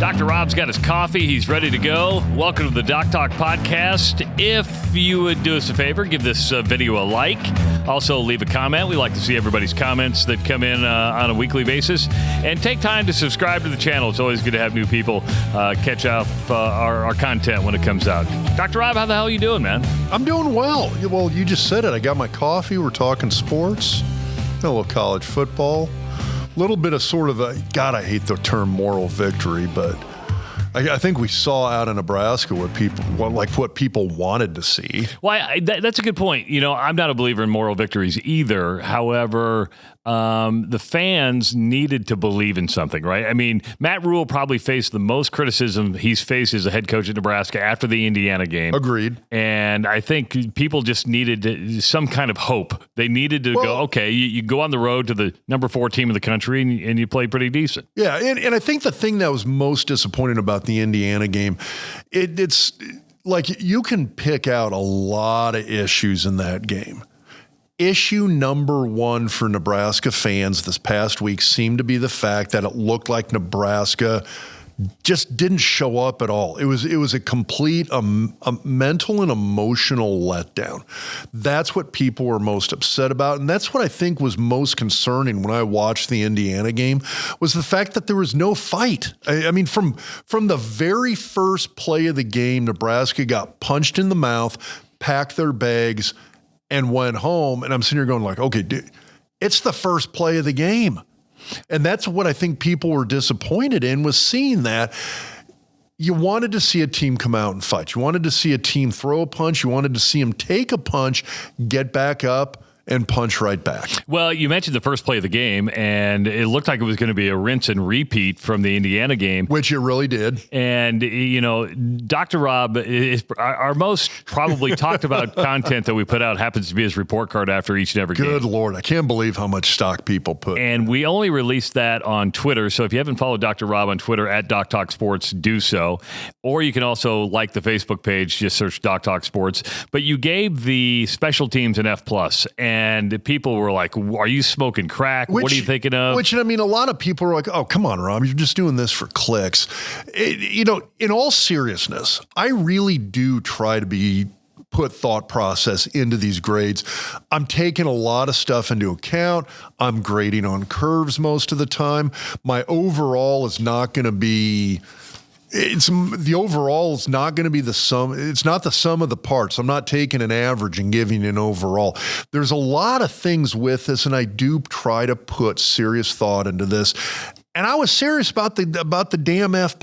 Dr. Rob's got his coffee. He's ready to go. Welcome to the Doc Talk Podcast. If you would do us a favor, give this video a like. Also, leave a comment. We like to see everybody's comments that come in on a weekly basis. And take time to subscribe to the channel. It's always good to have new people catch up our content when it comes out. Dr. Rob, how the hell are you doing, man? I'm doing well. Well, you just said it. I got my coffee. We're talking sports. A little college football. A little bit of sort of a, God, I hate the term moral victory, but I think we saw out in Nebraska what people wanted to see. Well, that's a good point. You know, I'm not a believer in moral victories either. However, the fans needed to believe in something, right? I mean, Matt Rule probably faced the most criticism he's faced as a head coach at Nebraska after the Indiana game. Agreed. And I think people just needed some kind of hope. They needed to go, okay, you go on the road to the number 4 team in the country and you play pretty decent. Yeah, and I think the thing that was most disappointing about the Indiana game, it's like you can pick out a lot of issues in that game. Issue number one for Nebraska fans this past week seemed to be the fact that it looked like Nebraska just didn't show up at all. It was a complete a mental and emotional letdown. That's what people were most upset about, and that's what I think was most concerning when I watched the Indiana game, was the fact that there was no fight. I mean, from the very first play of the game, Nebraska got punched in the mouth, packed their bags, and went home. And I'm sitting here going like, okay, dude, it's the first play of the game. And that's what I think people were disappointed in, was seeing that. You wanted to see a team come out and fight. You wanted to see a team throw a punch. You wanted to see them take a punch, get back up, and punch right back. Well, you mentioned the first play of the game, and it looked like it was going to be a rinse and repeat from the Indiana game. Which it really did. And, you know, Dr. Rob, is our most probably talked about content that we put out happens to be his report card after each and every game. Good Lord. I can't believe how much stock people put. And we only released that on Twitter. So if you haven't followed Dr. Rob on Twitter at Doc Talk Sports, do so. Or you can also like the Facebook page, just search Doc Talk Sports. But you gave the special teams an F+. And people were like, are you smoking crack? What are you thinking of? Which, I mean, a lot of people are like, oh, come on, Rob, you're just doing this for clicks. You know, in all seriousness, I really do try to put thought process into these grades. I'm taking a lot of stuff into account. I'm grading on curves most of the time. My overall is not going to be... the overall is not going to be the sum. It's not the sum of the parts. I'm not taking an average and giving an overall. There's a lot of things with this, and I do try to put serious thought into this. And I was serious about the damn F+.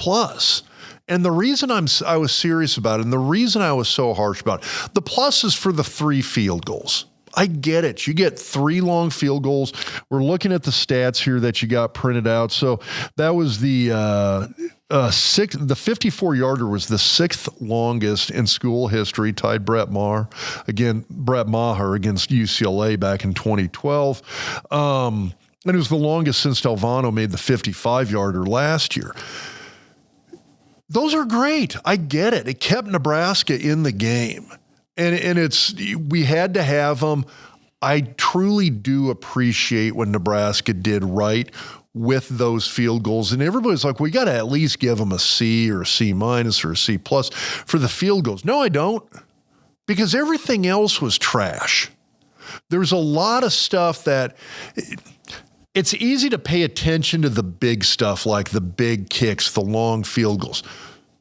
And the reason I was serious about it, and the reason I was so harsh about it, the plus is for the 3 field goals. I get it. You get 3 long field goals. We're looking at the stats here that you got printed out. So that was the 54-yarder was the 6th longest in school history, tied Brett Maher against UCLA back in 2012. And it was the longest since Delvano made the 55-yarder last year. Those are great. I get it. It kept Nebraska in the game. And we had to have them. I truly do appreciate what Nebraska did right with those field goals. And everybody's like, we got to at least give them a C or a C- or a C+ for the field goals. No, I don't. Because everything else was trash. There's a lot of stuff that it's easy to pay attention to the big stuff, like the big kicks, the long field goals.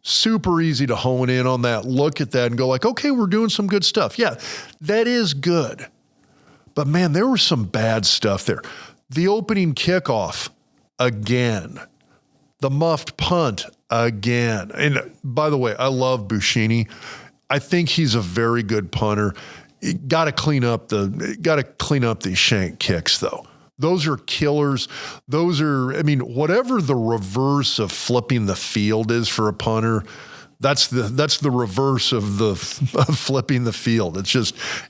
Super easy to hone in on that, look at that and go like, okay, we're doing some good stuff. Yeah, that is good. But man, there was some bad stuff there. The opening kickoff, again. The muffed punt, again. And by the way, I love Buschini. I think he's a very good punter. Got to clean up these shank kicks, though. Those are killers. Those are, I mean, whatever the reverse of flipping the field is for a punter, that's the reverse of flipping the field.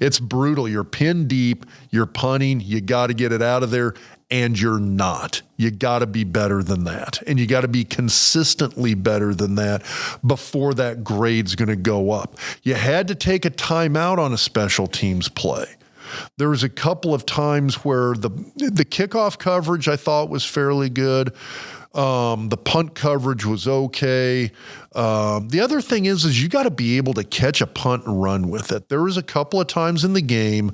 It's brutal. You're pinned deep, you're punting, you got to get it out of there, and you're not. You got to be better than that. And you got to be consistently better than that before that grade's going to go up. You had to take a timeout on a special teams play. There was a couple of times where the kickoff coverage I thought was fairly good. The punt coverage was okay. The other thing is you got to be able to catch a punt and run with it. There was a couple of times in the game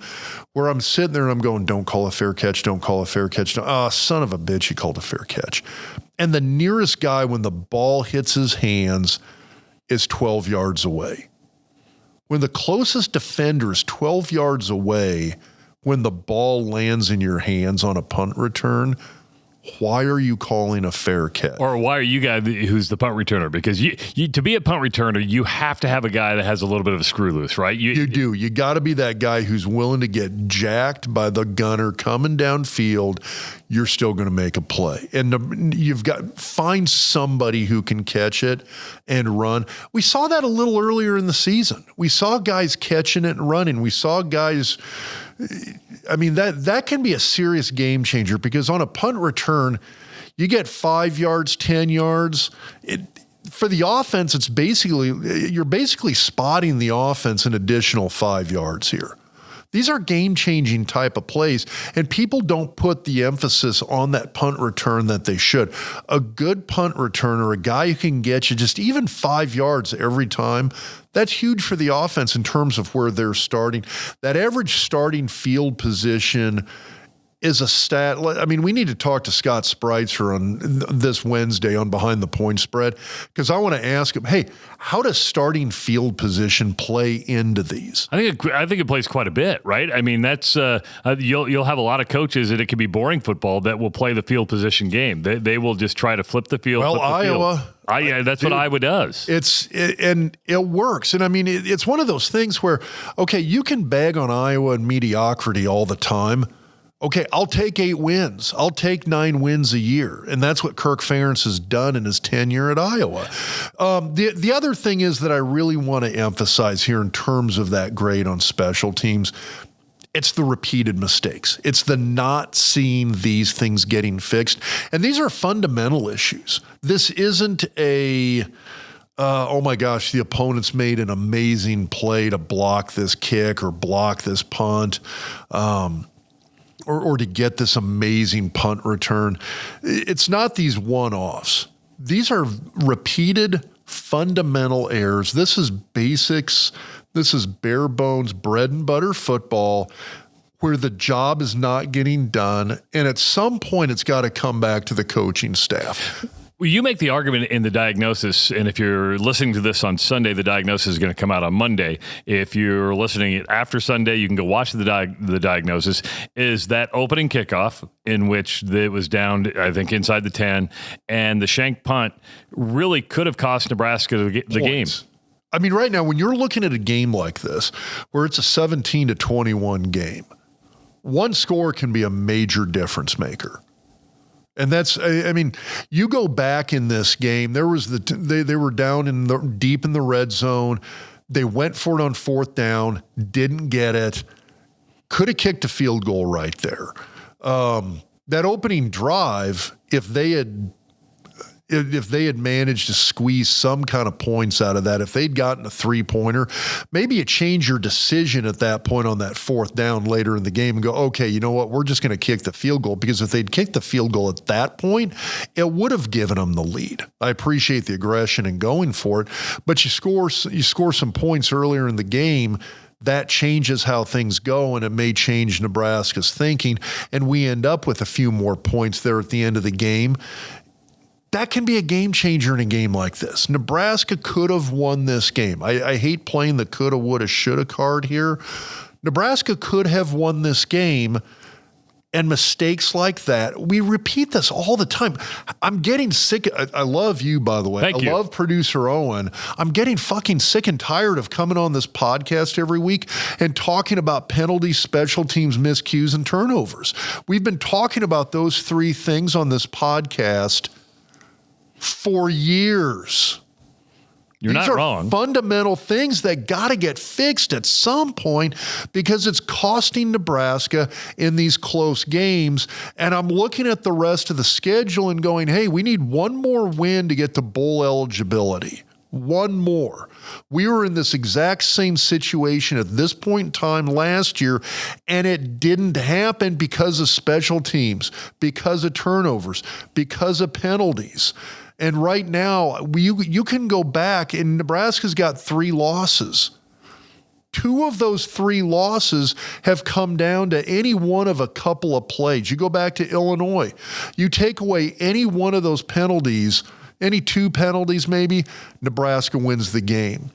where I'm sitting there and I'm going, don't call a fair catch, don't call a fair catch. Son of a bitch, you called a fair catch. And the nearest guy when the ball hits his hands is 12 yards away. When the closest defender is 12 yards away when the ball lands in your hands on a punt return, why are you calling a fair catch? Or why are you guy who's the punt returner? Because you to be a punt returner, you have to have a guy that has a little bit of a screw loose, right? You do. You got to be that guy who's willing to get jacked by the gunner coming downfield. You're still going to make a play. And you've got find somebody who can catch it and run. We saw that a little earlier in the season. We saw guys catching it and running. We saw guys... I mean, that can be a serious game changer because on a punt return, you get 5 yards, 10 yards. For the offense, you're basically spotting the offense an additional 5 yards here. These are game-changing type of plays, and people don't put the emphasis on that punt return that they should. A good punt returner, a guy who can get you just even 5 yards every time, that's huge for the offense in terms of where they're starting. That average starting field position is a stat. I mean, we need to talk to Scott Spreitzer on this Wednesday on Behind the Point Spread because I want to ask him, hey, how does starting field position play into these? I think it plays quite a bit, right? I mean, that's you'll have a lot of coaches that it can be boring football that will play the field position game. They will just try to flip the field. Well, Iowa. That's what Iowa does. And it works. And I mean, it's one of those things where, okay, you can bag on Iowa and mediocrity all the time. Okay, I'll take 8 wins. I'll take 9 wins a year. And that's what Kirk Ferentz has done in his tenure at Iowa. The other thing is that I really want to emphasize here in terms of that grade on special teams, it's the repeated mistakes. It's the not seeing these things getting fixed. And these are fundamental issues. This isn't oh my gosh, the opponent's made an amazing play to block this kick or block this punt. Or to get this amazing punt return. It's not these one-offs. These are repeated fundamental errors. This is basics. This is bare bones, bread and butter football where the job is not getting done. And at some point, it's got to come back to the coaching staff. Well, you make the argument in the diagnosis, and if you're listening to this on Sunday, the diagnosis is going to come out on Monday. If you're listening after Sunday, you can go watch the diagnosis, is that opening kickoff in which it was down, I think, inside the 10, and the shank punt really could have cost Nebraska the game. I mean, right now, when you're looking at a game like this, where it's a 17-21 game, one score can be a major difference maker. And that's, I mean, you go back in this game, there was they were down deep in the red zone. They went for it on 4th down, didn't get it. Could have kicked a field goal right there. That opening drive, if they had managed to squeeze some kind of points out of that, if they'd gotten a 3-pointer, maybe you change your decision at that point on that 4th down later in the game and go, okay, you know what, we're just going to kick the field goal, because if they'd kicked the field goal at that point, it would have given them the lead. I appreciate the aggression and going for it, but you score some points earlier in the game, that changes how things go, and it may change Nebraska's thinking, and we end up with a few more points there at the end of the game. That can be a game changer in a game like this. Nebraska could have won this game. I hate playing the coulda, woulda, shoulda card here. Nebraska could have won this game, and mistakes like that, we repeat this all the time. I'm getting sick. I love you, by the way. Thank you. I love producer Owen. I'm getting fucking sick and tired of coming on this podcast every week and talking about penalties, special teams, miscues, and turnovers. We've been talking about those 3 things on this podcast for years. You're not wrong. These are fundamental things that got to get fixed at some point because it's costing Nebraska in these close games. And I'm looking at the rest of the schedule and going, hey, we need one more win to get to bowl eligibility. one more. We were in this exact same situation at this point in time last year, and it didn't happen because of special teams, because of turnovers, because of penalties. And right now, you can go back, and Nebraska's got 3 losses. 2 of those 3 losses have come down to any one of a couple of plays. You go back to Illinois. You take away any one of those penalties, any 2 penalties maybe, Nebraska wins the game.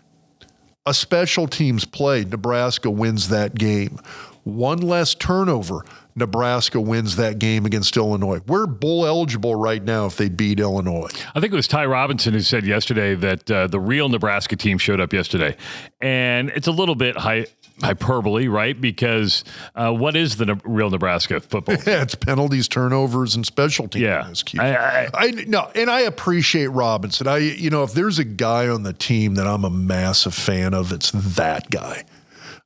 A special teams play, Nebraska wins that game. 1 less turnover, Nebraska wins that game against Illinois. We're bowl eligible right now if they beat Illinois. I think it was Ty Robinson who said yesterday that the real Nebraska team showed up yesterday. And it's a little bit hyperbole, right? Because what is the real Nebraska football team? Yeah, it's penalties, turnovers, and special teams. Yeah. I appreciate Robinson. If there's a guy on the team that I'm a massive fan of, it's that guy.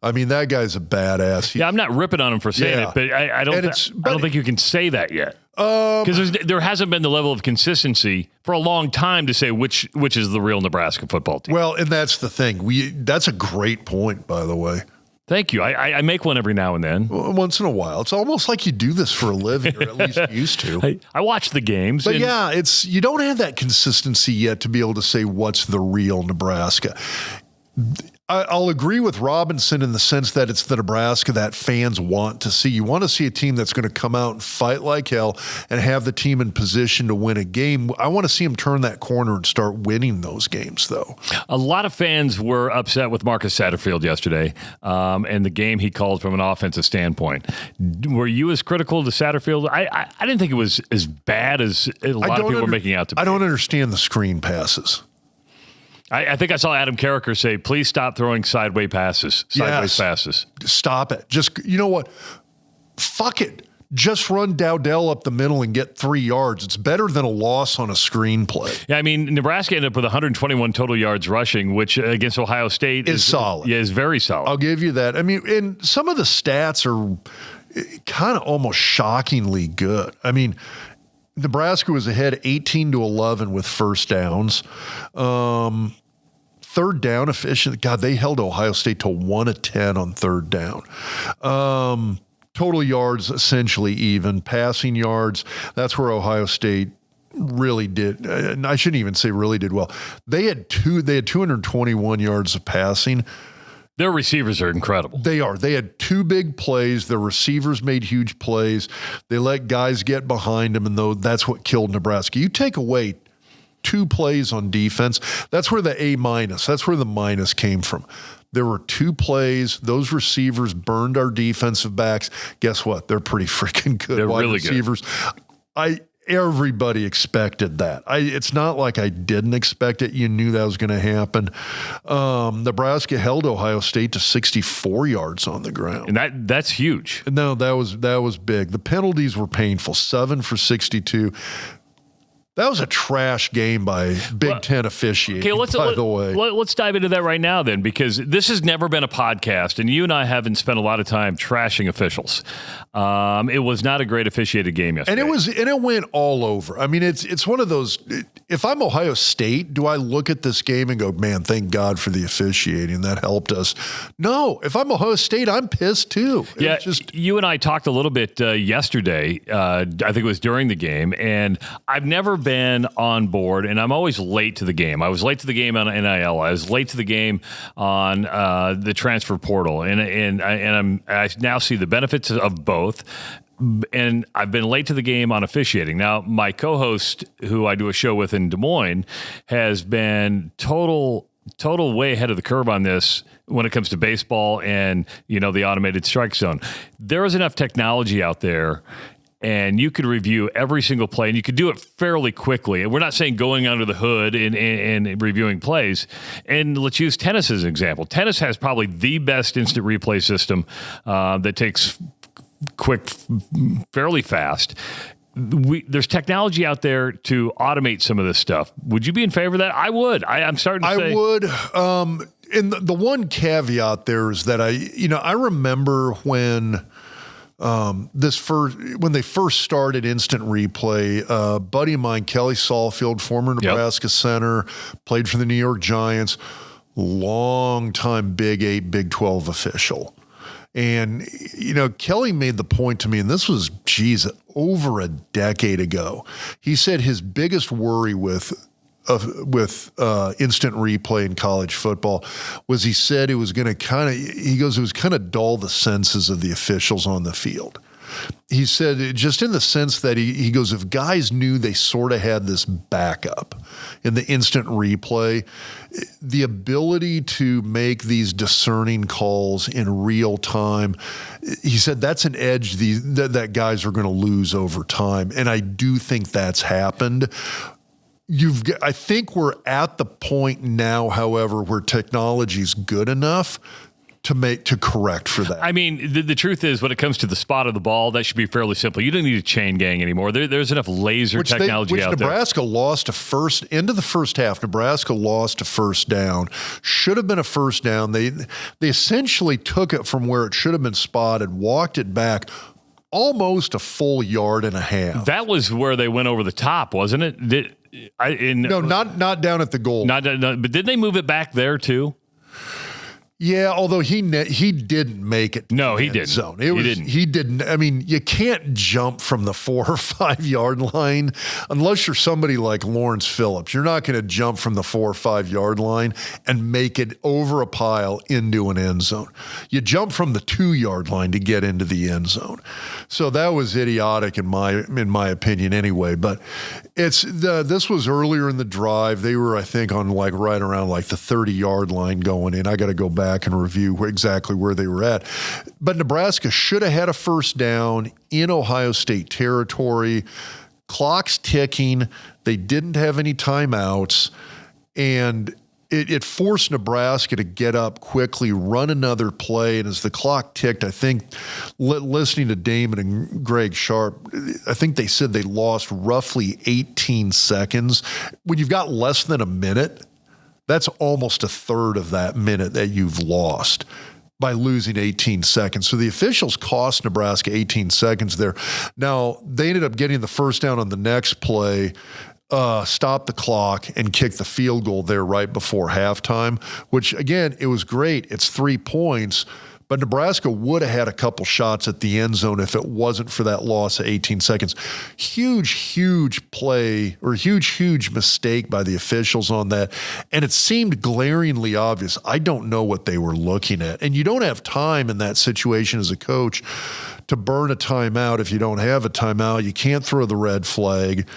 I mean, that guy's a badass. I'm not ripping on him for saying it, but I don't think you can say that yet. Because there hasn't been the level of consistency for a long time to say which is the real Nebraska football team. Well, and that's the thing. That's a great point, by the way. Thank you. I make one every now and then. Once in a while. It's almost like you do this for a living, or at least used to. I watch the games. But you don't have that consistency yet to be able to say what's the real Nebraska. I'll agree with Robinson in the sense that it's the Nebraska that fans want to see. You want to see a team that's going to come out and fight like hell and have the team in position to win a game. I want to see them turn that corner and start winning those games, though. A lot of fans were upset with Marcus Satterfield yesterday and the game he called from an offensive standpoint. Were you as critical to Satterfield? I didn't think it was as bad as a lot of people were making out to be. I don't understand the screen passes. I think I saw Adam Carricker say, please stop throwing sideways passes. Stop it. Just, you know what? Fuck it. Just run Dowdell up the middle and get 3 yards. It's better than a loss on a screen play. Yeah, I mean, Nebraska ended up with 121 total yards rushing, which against Ohio State is solid. Yeah, is very solid. I'll give you that. I mean, and some of the stats are kind of almost shockingly good. I mean, Nebraska was ahead 18-11 with first downs. Third down efficient. God, they held Ohio State to 1 of 10 on third down. Total yards essentially even. Passing yards, that's where Ohio State really did. And I shouldn't even say really did well. They had 221 yards of passing. Their receivers are incredible. They are. They had 2 big plays. Their receivers made huge plays. They let guys get behind them, and that's what killed Nebraska. You take away 2 plays on defense, that's where the that's where the minus came from. There were 2 plays. Those receivers burned our defensive backs. Guess what? They're pretty freaking good. They're wide really receivers. Good. Everybody expected that. It's not like I didn't expect it. You knew that was going to happen. Nebraska held Ohio State to 64 yards on the ground. And that's huge. No, that was big. The penalties were painful. 7 for 62. That was a trash game by Big Ten officiating, by the way. Let's dive into that right now then, because this has never been a podcast, and you and I haven't spent a lot of time trashing officials. It was not a great officiated game yesterday. And it went all over. I mean, it's one of those, if I'm Ohio State, do I look at this game and go, man, thank God for the officiating, that helped us? No. If I'm Ohio State, I'm pissed too. You and I talked a little bit yesterday, I think it was during the game, and I've never been on board, and I'm always late to the game. I was late to the game on NIL. I was late to the game on the transfer portal, and I now see the benefits of both. And I've been late to the game on officiating. Now, my co-host, who I do a show with in Des Moines, has been total way ahead of the curve on this when it comes to baseball and the automated strike zone. There is enough technology out there. And you could review every single play, and you could do it fairly quickly. And we're not saying going under the hood and reviewing plays. And let's use tennis as an example. Tennis has probably the best instant replay system that takes quick, fairly fast. There's technology out there to automate some of this stuff. Would you be in favor of that? I would. I'm starting to say. I would. And the one caveat there is that I remember when when they first started instant replay, a buddy of mine, Kelly Saulfield, former Nebraska center, played for the New York Giants, long-time Big 8, Big 12 official. And, Kelly made the point to me, and this was, over a decade ago. He said his biggest worry with instant replay in college football was he said it was going to dull the senses of the officials on the field. He said just in the sense that he goes, if guys knew they sort of had this backup in the instant replay, the ability to make these discerning calls in real time, he said that's an edge that guys are going to lose over time. And I do think that's happened. I think we're at the point now, however, where technology's good enough to correct for that. I mean, the truth is, when it comes to the spot of the ball, that should be fairly simple. You don't need a chain gang anymore. There's enough laser technology out there. Nebraska lost into the first half. Nebraska lost a first down. Should have been a first down. They essentially took it from where it should have been spotted, walked it back almost a full yard and a half. That was where they went over the top, wasn't it? Not down at the goal. But didn't they move it back there too? Yeah, although he didn't make it. No, he didn't. Zone. He didn't. I mean, you can't jump from the 4 or 5 yard line unless you're somebody like Lawrence Phillips. You're not going to jump from the 4 or 5 yard line and make it over a pile into an end zone. You jump from the 2 yard line to get into the end zone. So that was idiotic in my opinion anyway. But this was earlier in the drive. They were, I think, on right around the 30 yard line going in. I got to go back and review exactly where they were at. But Nebraska should have had a first down in Ohio State territory. Clock's ticking. They didn't have any timeouts. And it forced Nebraska to get up quickly, run another play. And as the clock ticked, I think, listening to Damon and Greg Sharp, I think they said they lost roughly 18 seconds. When you've got less than a minute, that's almost a third of that minute that you've lost by losing 18 seconds. So the officials cost Nebraska 18 seconds there. Now, they ended up getting the first down on the next play, stop the clock, and kick the field goal there right before halftime, which, again, it was great. It's 3 points. But Nebraska would have had a couple shots at the end zone if it wasn't for that loss of 18 seconds. Huge play or huge mistake by the officials on that. And it seemed glaringly obvious. I don't know what they were looking at. And you don't have time in that situation as a coach to burn a timeout. If you don't have a timeout, you can't throw the red flag.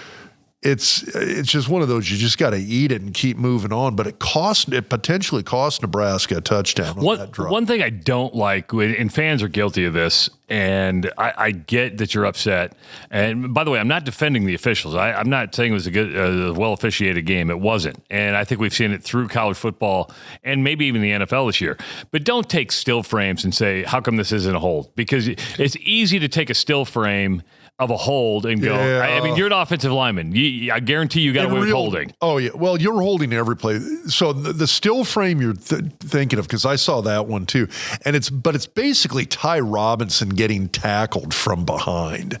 It's just one of those, you just got to eat it and keep moving on. But it potentially cost Nebraska a touchdown on that drive. One thing I don't like, and fans are guilty of this, and I get that you're upset. And by the way, I'm not defending the officials. I'm not saying it was a well officiated game. It wasn't. And I think we've seen it through college football and maybe even the NFL this year. But don't take still frames and say, how come this isn't a hold? Because it's easy to take a still frame of a hold and go, yeah. I mean, you're an offensive lineman. I guarantee you got away with holding. Oh, yeah. Well, you're holding every play. So the still frame you're thinking of, because I saw that one too, and it's basically Ty Robinson getting tackled from behind,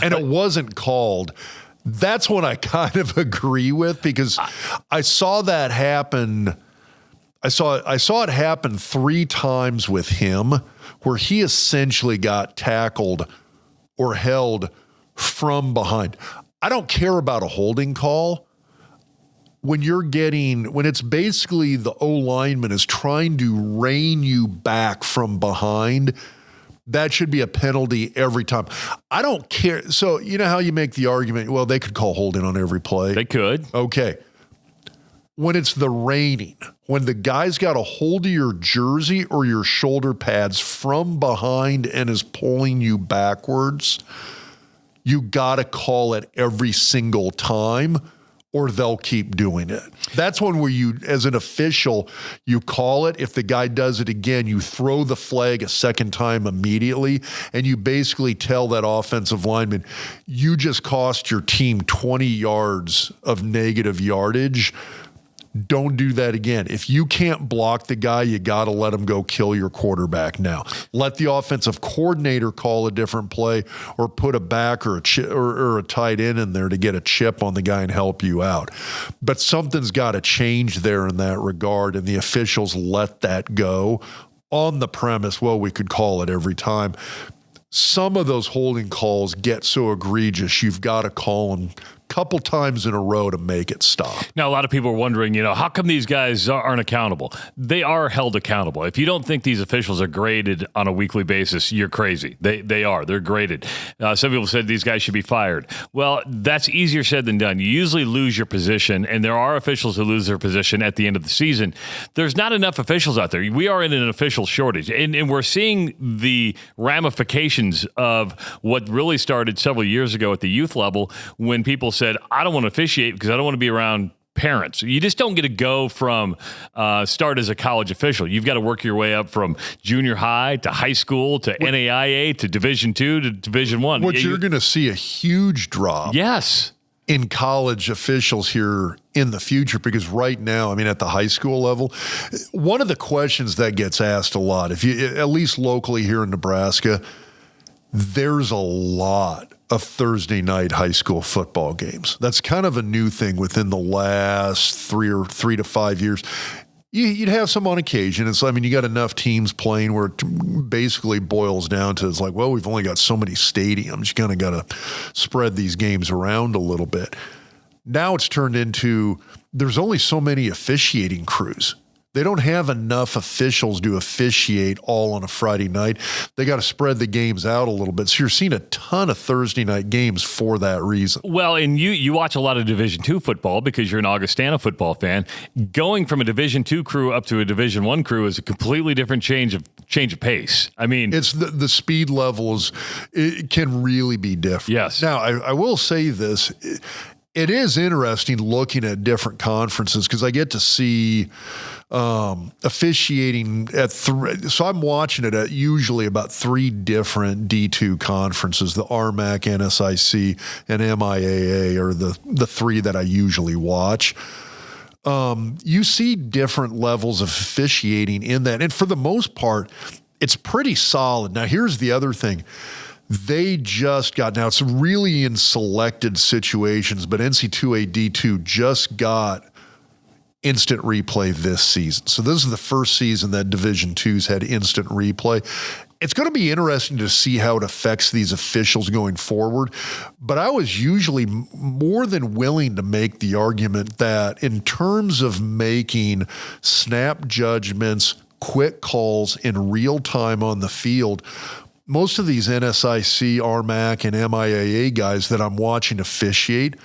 and it wasn't called. That's what I kind of agree with, because I saw that happen. I saw it happen 3 times with him, where he essentially got tackled or held from behind. I don't care about a holding call. When it's basically the O-lineman is trying to rein you back from behind, that should be a penalty every time. I don't care. So you know how you make the argument, well, they could call holding on every play. They could. Okay. When it's the reining, when the guy's got a hold of your jersey or your shoulder pads from behind and is pulling you backwards, you got to call it every single time or they'll keep doing it. That's one where you, as an official, you call it. If the guy does it again, you throw the flag a second time immediately, and you basically tell that offensive lineman, you just cost your team 20 yards of negative yardage. Don't do that again. If you can't block the guy, you got to let him go kill your quarterback now. Let the offensive coordinator call a different play or put a back or a tight end in there to get a chip on the guy and help you out. But something's got to change there in that regard, and the officials let that go on the premise, well, we could call it every time. Some of those holding calls get so egregious, you've got to call them couple times in a row to make it stop. Now, a lot of people are wondering, how come these guys aren't accountable? They are held accountable. If you don't think these officials are graded on a weekly basis, you're crazy. They are. They're graded. Some people said these guys should be fired. Well, that's easier said than done. You usually lose your position, and there are officials who lose their position at the end of the season. There's not enough officials out there. We are in an official shortage, and we're seeing the ramifications of what really started several years ago at the youth level when people said, I don't want to officiate because I don't want to be around parents. You just don't get to go from start as a college official. You've got to work your way up from junior high to high school to NAIA to Division II to Division I. You're going to see a huge drop. Yes. In college officials here in the future, because right now, at the high school level, one of the questions that gets asked a lot, if you, at least locally here in Nebraska, there's a lot of Thursday night high school football games. That's kind of a new thing within the last 3 to 5 years. You'd have some on occasion. You got enough teams playing where it basically boils down to, it's like, well, we've only got so many stadiums. You kind of got to spread these games around a little bit. Now it's turned into, there's only so many officiating crews. They don't have enough officials to officiate all on a Friday night. They got to spread the games out a little bit. So you're seeing a ton of Thursday night games for that reason. Well, and you watch a lot of Division II football because you're an Augustana football fan. Going from a Division II crew up to a Division I crew is a completely different change of pace. It's the speed levels. It can really be different. Yes. Now, I will say this. It is interesting looking at different conferences because I get to see officiating at so I'm watching it at usually about 3 different D2 conferences. The RMAC, NSIC, and MIAA are the 3 that I usually watch. You see different levels of officiating in that, and for the most part, it's pretty solid. Now, here's the other thing. They just got, now it's really in selected situations, but NC2A D2 just got instant replay this season. So this is the first season that Division II's had instant replay. It's going to be interesting to see how it affects these officials going forward. But I was usually more than willing to make the argument that in terms of making snap judgments, quick calls in real time on the field, most of these NSIC, RMAC, and MIAA guys that I'm watching officiate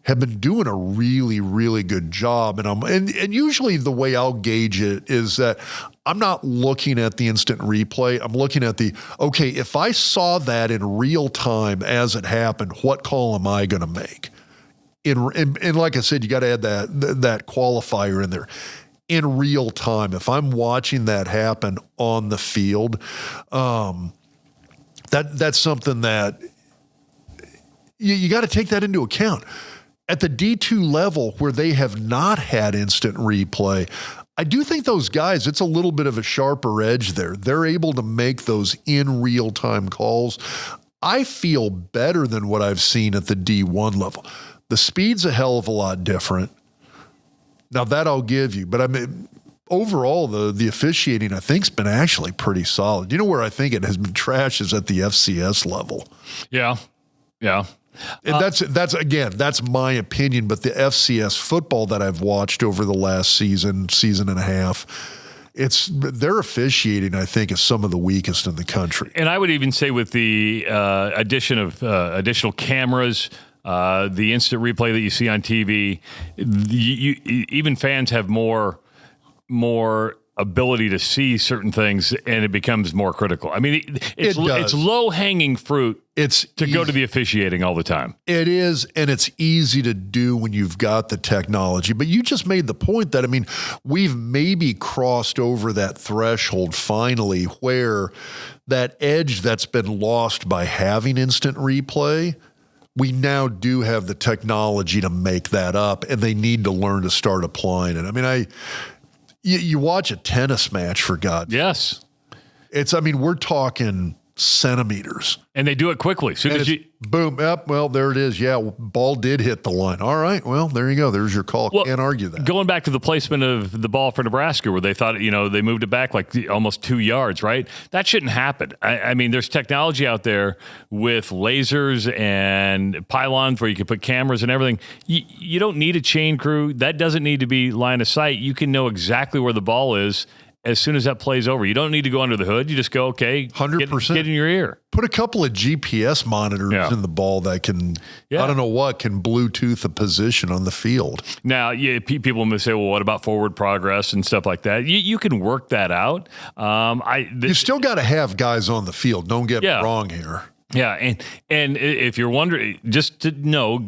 have been doing a really, really good job. And usually the way I'll gauge it is that I'm not looking at the instant replay. I'm looking at okay, if I saw that in real time as it happened, what call am I going to make? And like I said, you got to add that qualifier in there. In real time, if I'm watching that happen on the field, that's something that you got to take that into account. At the D2 level where they have not had instant replay, I do think those guys, it's a little bit of a sharper edge there. They're able to make those in real-time calls. I feel better than what I've seen at the D1 level. The speed's a hell of a lot different. Now, that I'll give you. But overall, the officiating, I think, has been actually pretty solid. You know where I think it has been trash is at the FCS level. Yeah. And that's my opinion, but the FCS football that I've watched over the last season and a half, their officiating, I think, is some of the weakest in the country. And I would even say with the addition of additional cameras, the instant replay that you see on TV, even fans have more ability to see certain things, and it becomes more critical. It's low-hanging fruit to go to the officiating all the time. It is, and it's easy to do when you've got the technology. But you just made the point that, we've maybe crossed over that threshold finally where that edge that's been lost by having instant replay, we now do have the technology to make that up, and they need to learn to start applying it. I mean, you watch a tennis match, for God's Yes. we're talking centimeters. And they do it quickly. Soon as you boom, yep, well, there it is. Yeah, ball did hit the line. All right, well, there you go. There's your call. Well, can't argue that. Going back to the placement of the ball for Nebraska, where they thought, they moved it back like almost 2 yards, right? That shouldn't happen. I mean, there's technology out there with lasers and pylons where you can put cameras and everything. You don't need a chain crew. That doesn't need to be line of sight. You can know exactly where the ball is as soon as that plays over. You don't need to go under the hood. You just go, okay, 100%. Get in your ear. Put a couple of GPS monitors in the ball that can, I don't know what, can Bluetooth a position on the field. Now, people may say, well, what about forward progress and stuff like that? You can work that out. You still got to have guys on the field. Don't get me wrong here. Yeah, and if you're wondering, just to know,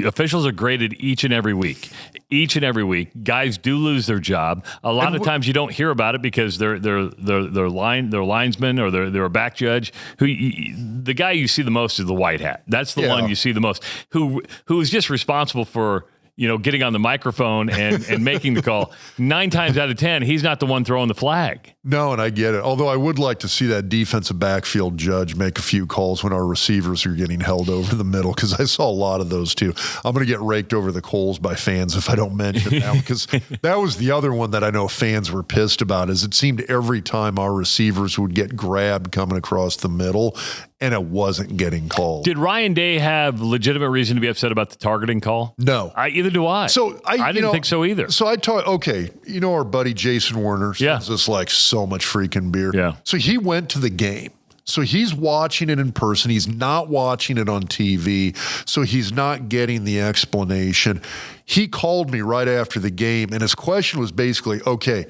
officials are graded each and every week. Each and every week, guys do lose their job. A lot of times you don't hear about it because they're linesmen or they're a back judge. The guy you see the most is the white hat. That's the one you see the most. Who is just responsible for getting on the microphone and making the call. 9 times out of 10, he's not the one throwing the flag. No, and I get it. Although I would like to see that defensive backfield judge make a few calls when our receivers are getting held over the middle, because I saw a lot of those too. I'm going to get raked over the coals by fans if I don't mention that, because that was the other one that I know fans were pissed about. Is it seemed every time our receivers would get grabbed coming across the middle, and it wasn't getting called. Did Ryan Day have legitimate reason to be upset about the targeting call? No. Either do I. So I didn't think so either. So I thought, okay, our buddy Jason Werner sends us like so much freaking beer. Yeah. So he went to the game. So he's watching it in person. He's not watching it on TV. So he's not getting the explanation. He called me right after the game, and his question was basically, okay,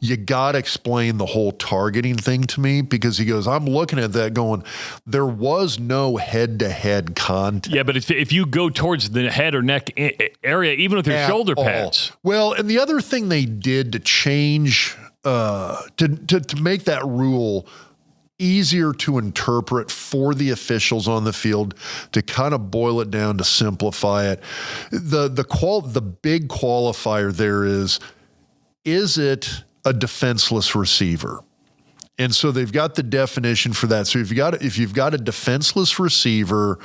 you got to explain the whole targeting thing to me, because he goes, I'm looking at that going, there was no head-to-head contact. Yeah, but if you go towards the head or neck area, even with your shoulder pads. Well, and the other thing they did to change, to make that rule easier to interpret for the officials on the field, to kind of boil it down, to simplify it, the big qualifier there is it a defenseless receiver? And so they've got the definition for that. So if you've got a defenseless receiver,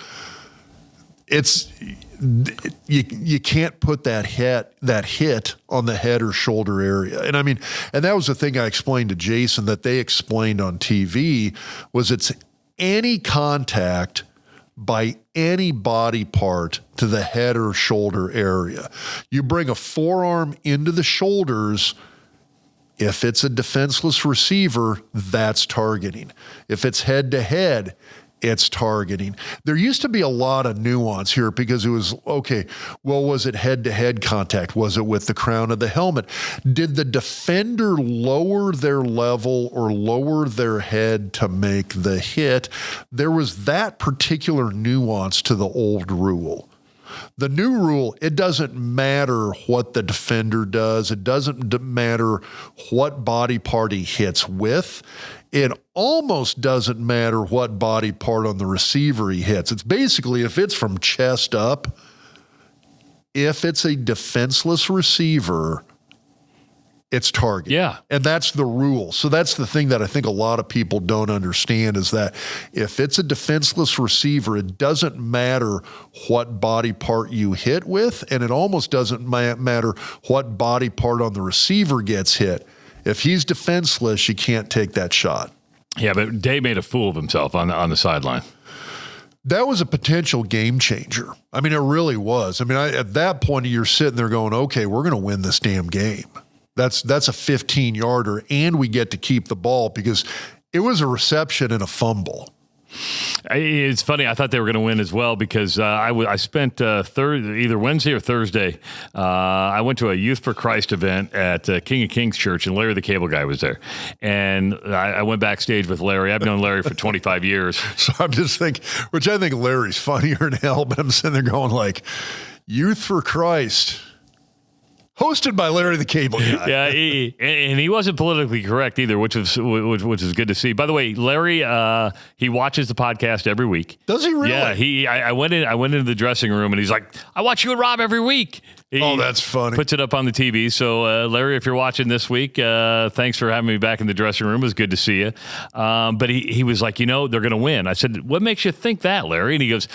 you can't put that hit on the head or shoulder area. And and that was the thing I explained to Jason that they explained on TV, was it's any contact by any body part to the head or shoulder area. You bring a forearm into the shoulders, if it's a defenseless receiver, that's targeting. If it's head-to-head, it's targeting. There used to be a lot of nuance here, because it was, okay, well, was it head-to-head contact? Was it with the crown of the helmet? Did the defender lower their level or lower their head to make the hit? There was that particular nuance to the old rule. The new rule, it doesn't matter what the defender does. It doesn't matter what body part he hits with. It almost doesn't matter what body part on the receiver he hits. It's basically, if it's from chest up, if it's a defenseless receiver, it's target. Yeah. And that's the rule. So that's the thing that I think a lot of people don't understand, is that if it's a defenseless receiver, it doesn't matter what body part you hit with, and it almost doesn't matter what body part on the receiver gets hit. If he's defenseless, you can't take that shot. Yeah, but Day made a fool of himself on the sideline. That was a potential game changer. It really was. At that point, you're sitting there going, okay, we're going to win this damn game. That's a 15-yarder, and we get to keep the ball, because it was a reception and a fumble. It's funny. I thought they were going to win as well, because I spent either Wednesday or Thursday. I went to a Youth for Christ event at King of Kings Church, and Larry the Cable Guy was there. And I went backstage with Larry. I've known Larry for 25 years. So I'm just thinking, which I think Larry's funnier than hell, but I'm sitting there going like, Youth for Christ. Hosted by Larry the Cable Guy. Yeah, and he wasn't politically correct either, which is good to see. By the way, Larry, he watches the podcast every week. Does he really? Yeah, I went into the dressing room and he's like, I watch you and Rob every week. That's funny. Puts it up on the TV. So, Larry, if you're watching this week, thanks for having me back in the dressing room. It was good to see you. But he was like, they're going to win. I said, what makes you think that, Larry? And he goes,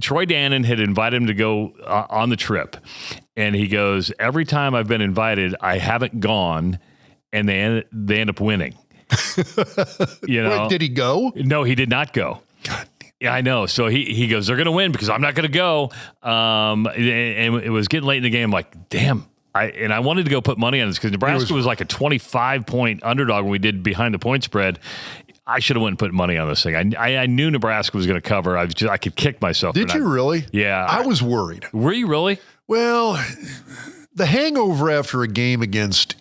Troy Dannon had invited him to go on the trip. And he goes, every time I've been invited, I haven't gone, and they end up winning. Wait, did he go? No, he did not go. God. Yeah, I know. So he goes, they're going to win because I'm not going to go. And it was getting late in the game. I'm like, damn. I wanted to go put money on this because Nebraska was like a 25-point underdog when we did behind the point spread. I should have went and put money on this thing. I knew Nebraska was going to cover. I could kick myself. Did you really? Yeah. I was worried. Were you really? Well, the hangover after a game against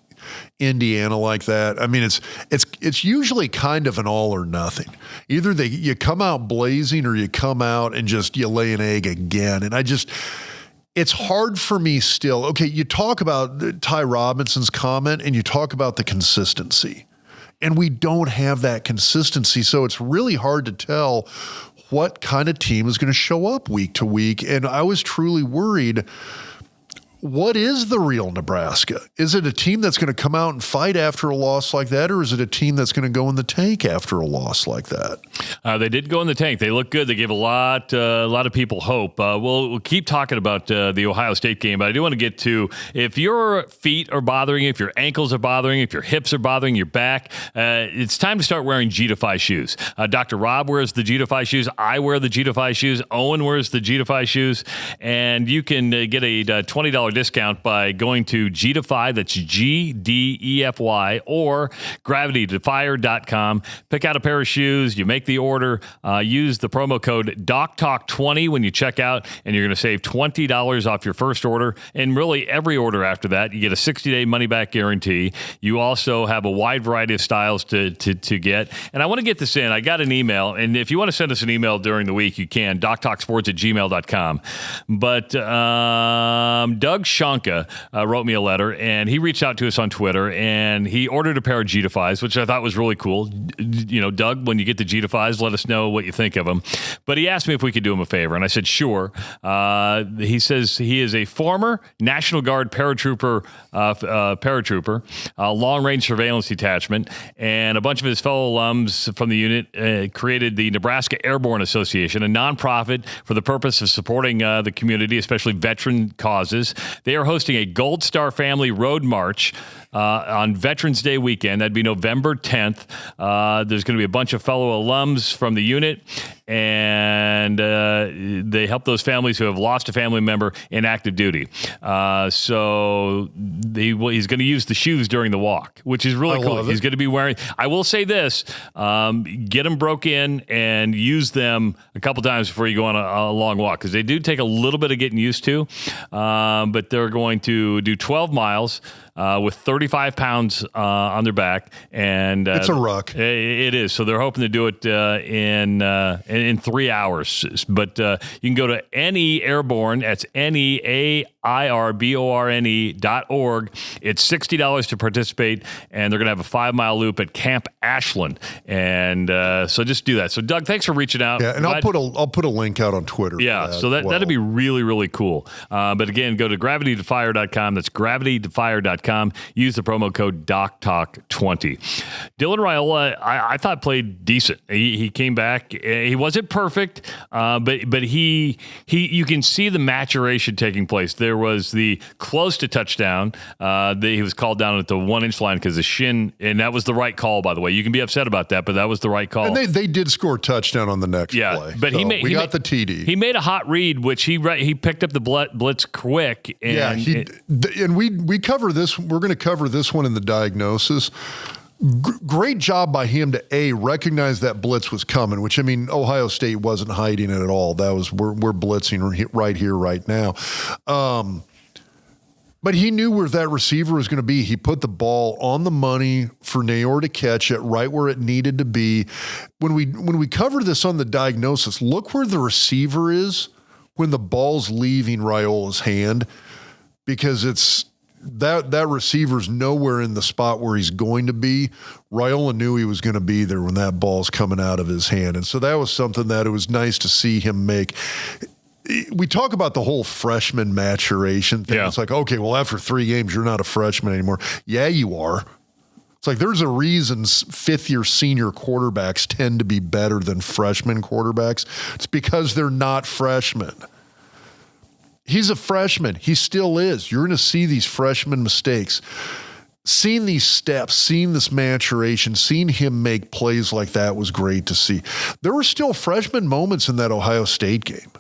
Indiana like that, I mean, it's usually kind of an all or nothing. Either you come out blazing or you come out and just you lay an egg again. And it's hard for me still. Okay, you talk about Ty Robinson's comment and you talk about the consistency. And we don't have that consistency. So it's really hard to tell what kind of team is going to show up week to week. And I was truly worried, what is the real Nebraska? Is it a team that's going to come out and fight after a loss like that, or is it a team that's going to go in the tank after a loss like that? They did go in the tank. They look good. They gave a lot of people hope. We'll keep talking about the Ohio State game, but I do want to get to, if your feet are bothering you, if your ankles are bothering you, if your hips are bothering your back, it's time to start wearing G-Defy shoes. Dr. Rob wears the G-Defy shoes. I wear the G-Defy shoes. Owen wears the G-Defy shoes. And you can get a $20 discount by going to G-Defy, that's G-D-E-F-Y, or gravitydefier.com. Pick out a pair of shoes. You make the order. Use the promo code DocTalk20 when you check out, and you're going to save $20 off your first order. And really, every order after that, you get a 60-day money-back guarantee. You also have a wide variety of styles to get. And I want to get this in. I got an email, and if you want to send us an email during the week, you can, doctalksports@gmail.com. But Doug Shanka wrote me a letter, and he reached out to us on Twitter, and he ordered a pair of G-Defies, which I thought was really cool. Doug, when you get the G-Defies, let us know what you think of them. But he asked me if we could do him a favor, and I said, sure. He says he is a former National Guard paratrooper, long-range surveillance detachment, and a bunch of his fellow alums from the unit created the Nebraska Airborne Association, a nonprofit for the purpose of supporting the community, especially veteran causes. They are hosting a Gold Star Family Road March on Veterans Day weekend. That'd be November 10th. There's going to be a bunch of fellow alums from the unit, and they help those families who have lost a family member in active duty. So he's going to use the shoes during the walk, which is really cool. He's going to be wearing, I will say this, get them broke in and use them a couple times before you go on a long walk, because they do take a little bit of getting used to, but they're going to do 12 miles with 35 pounds on their back, and it's a ruck. It is. So they're hoping to do it in 3 hours. But you can go to NE Airborne. That's NEAIRBORNE.org. It's $60 to participate, and they're going to have a 5-mile loop at Camp Ashland. And so just do that. So Doug, thanks for reaching out. Yeah, and I'll put a link out on Twitter. Yeah, so that'd be really, really cool. But again, go to gravitydefier.com. That's gravitydefier.com. Use the promo code DocTalk20. Dylan Raiola, I thought played decent. He came back. He wasn't perfect, but he you can see the maturation taking place. There was the close to touchdown. He was called down at the 1-inch line because of shin, and that was the right call, by the way. You can be upset about that, but that was the right call. And they did score a touchdown on the next play. But so we got the TD. He made a hot read, which he picked up the blitz quick. And and we cover this. We're going to cover this one in the diagnosis. Great job by him to recognize that blitz was coming, which, I mean, Ohio State wasn't hiding it at all. That was, we're blitzing right here, right now. But he knew where that receiver was going to be. He put the ball on the money for Nayor to catch it right where it needed to be. When we cover this on the diagnosis, look where the receiver is when the ball's leaving Raiola's hand, because it's that receiver's nowhere in the spot where he's going to be. Raiola knew he was going to be there when that ball's coming out of his hand. And so that was something that it was nice to see him make. We talk about the whole freshman maturation thing. Yeah. It's like, okay, well, after 3 games, you're not a freshman anymore. Yeah, you are. It's like there's a reason fifth-year senior quarterbacks tend to be better than freshman quarterbacks. It's because they're not freshmen. He's a freshman. He still is. You're going to see these freshman mistakes. Seeing these steps, seeing this maturation, seeing him make plays like that was great to see. There were still freshman moments in that Ohio State game.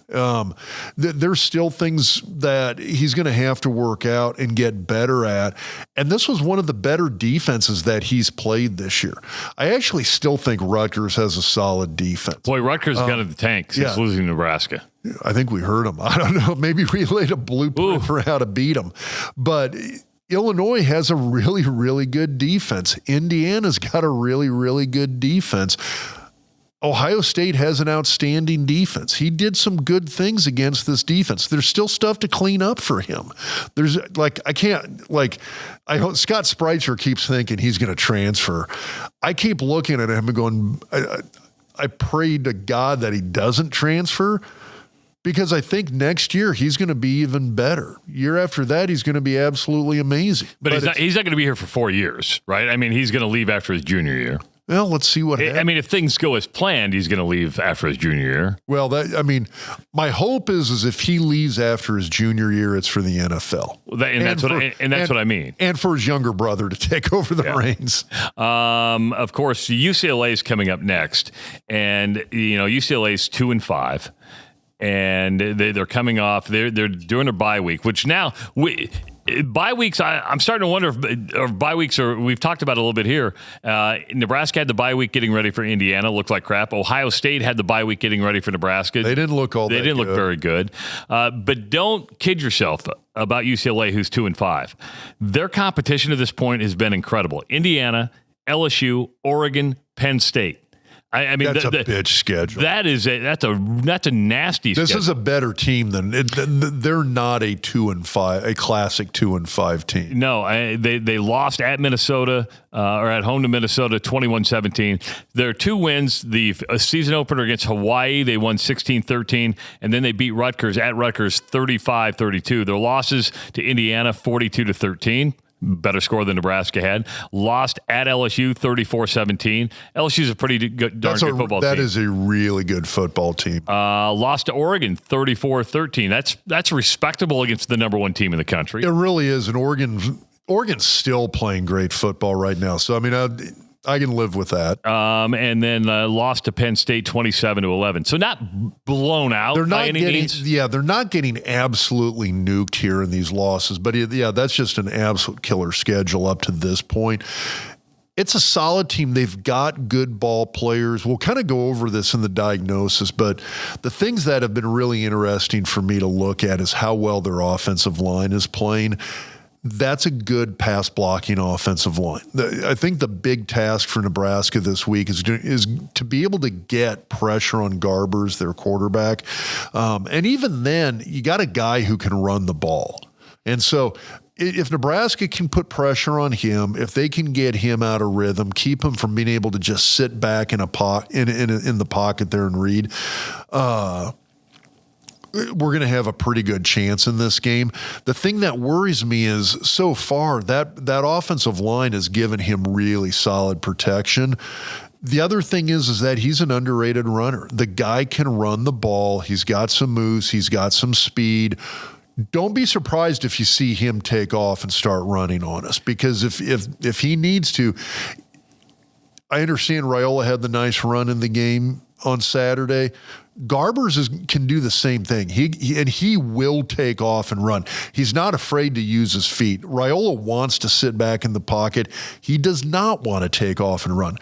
There's still things that he's going to have to work out and get better at. And this was one of the better defenses that he's played this year. I actually still think Rutgers has a solid defense. Boy, Rutgers got in the tank since losing Nebraska. I think we heard him. I don't know. Maybe we laid a blueprint for how to beat him. But Illinois has a really, really good defense. Indiana's got a really, really good defense. Ohio State has an outstanding defense. He did some good things against this defense. There's still stuff to clean up for him. There's Scott Spreitzer keeps thinking he's going to transfer. I keep looking at him and going, I pray to God that he doesn't transfer, because I think next year he's going to be even better. Year after that, he's going to be absolutely amazing. But he's not going to be here for 4 years, right? I mean, he's going to leave after his junior year. Well, let's see what happens. I mean, if things go as planned, he's going to leave after his junior year. Well, my hope is if he leaves after his junior year, it's for the NFL. That's what I mean. And for his younger brother to take over the reins. Of course, UCLA is coming up next, and UCLA is 2-5. And they're coming off. They're doing their bye week, which now bye weeks. I'm starting to wonder if bye weeks are. We've talked about it a little bit here. Nebraska had the bye week getting ready for Indiana. Looked like crap. Ohio State had the bye week getting ready for Nebraska. They didn't look very good. But don't kid yourself about UCLA, who's 2-5. Their competition to this point has been incredible. Indiana, LSU, Oregon, Penn State. I mean, that's a bitch schedule. That's a nasty schedule. This is a better team than they're not a 2-5, a classic 2-5 team. No, they lost at Minnesota or at home to Minnesota 21-17. Their 2 wins, the season opener against Hawaii, they won 16-13, and then they beat Rutgers at Rutgers 35-32. Their losses to Indiana 42-13. Better score than Nebraska had. Lost at LSU 34-17. LSU's a pretty darn good football team. That is a really good football team. Lost to Oregon 34-13. That's respectable against the number 1 team in the country. It really is. And Oregon's still playing great football right now. So, I mean, I can live with that. And then lost to Penn State 27-11. So not blown out by any means. Yeah, they're not getting absolutely nuked here in these losses. But that's just an absolute killer schedule up to this point. It's a solid team. They've got good ball players. We'll kind of go over this in the diagnosis, but the things that have been really interesting for me to look at is how well their offensive line is playing. That's a good pass blocking offensive line. I think the big task for Nebraska this week is to be able to get pressure on Garbers, their quarterback. And even then, you got a guy who can run the ball. And so if Nebraska can put pressure on him, if they can get him out of rhythm, keep him from being able to just sit back in the pocket there and read, we're going to have a pretty good chance in this game. The thing that worries me is so far that offensive line has given him really solid protection. The other thing is that he's an underrated runner. The guy can run the ball. He's got some moves. He's got some speed. Don't be surprised if you see him take off and start running on us, because if he needs to, I understand Raiola had the nice run in the game on Saturday. Garbers can do the same thing. He will take off and run. He's not afraid to use his feet. Raiola wants to sit back in the pocket. He does not want to take off and run.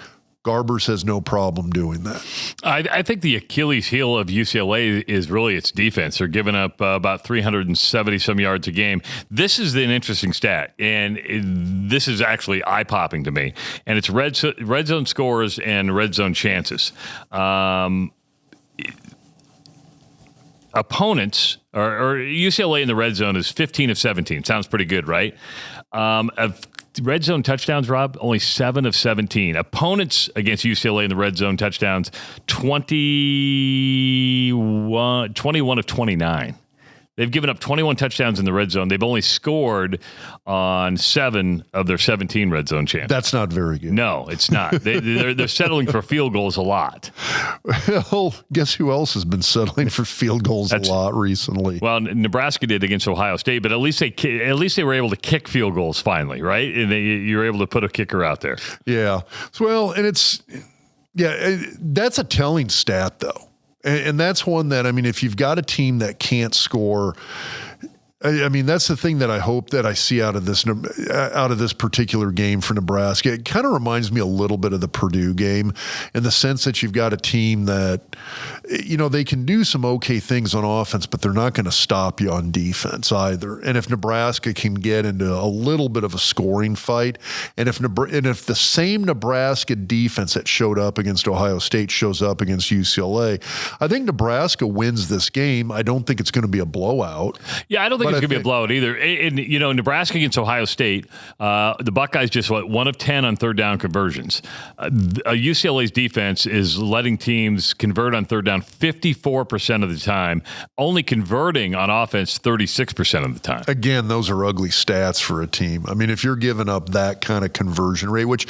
Garbers has no problem doing that. I think the Achilles heel of UCLA is really its defense. They're giving up about 370-some yards a game. This is an interesting stat, and this is actually eye-popping to me. And it's red zone scores and red zone chances. Opponents or UCLA in the red zone is 15 of 17. Sounds pretty good, right? Of red zone touchdowns, Rob, only 7 of 17. Opponents against UCLA in the red zone touchdowns, 21 of 29. They've given up 21 touchdowns in the red zone. They've only scored on 7 of their 17 red zone chances. That's not very good. No, it's not. They're settling for field goals a lot. Well, guess who else has been settling for field goals a lot recently? Well, Nebraska did against Ohio State, but at least they were able to kick field goals finally, right? And you were able to put a kicker out there. Yeah. Well, and that's a telling stat, though. And that's one that, I mean, if you've got a team that can't score, I mean, that's the thing that I hope that I see out of this particular game for Nebraska. It kind of reminds me a little bit of the Purdue game in the sense that you've got a team that, you know, they can do some okay things on offense, but they're not going to stop you on defense either. And if Nebraska can get into a little bit of a scoring fight, and if the same Nebraska defense that showed up against Ohio State shows up against UCLA, I think Nebraska wins this game. I don't think it's going to be a blowout. Yeah, I don't think it's going to be a blowout either. And, you know, Nebraska against Ohio State, the Buckeyes just 1 of 10 on third down conversions. UCLA's defense is letting teams convert on third down 54% of the time, only converting on offense 36% of the time. Again, those are ugly stats for a team. I mean, if you're giving up that kind of conversion rate, which,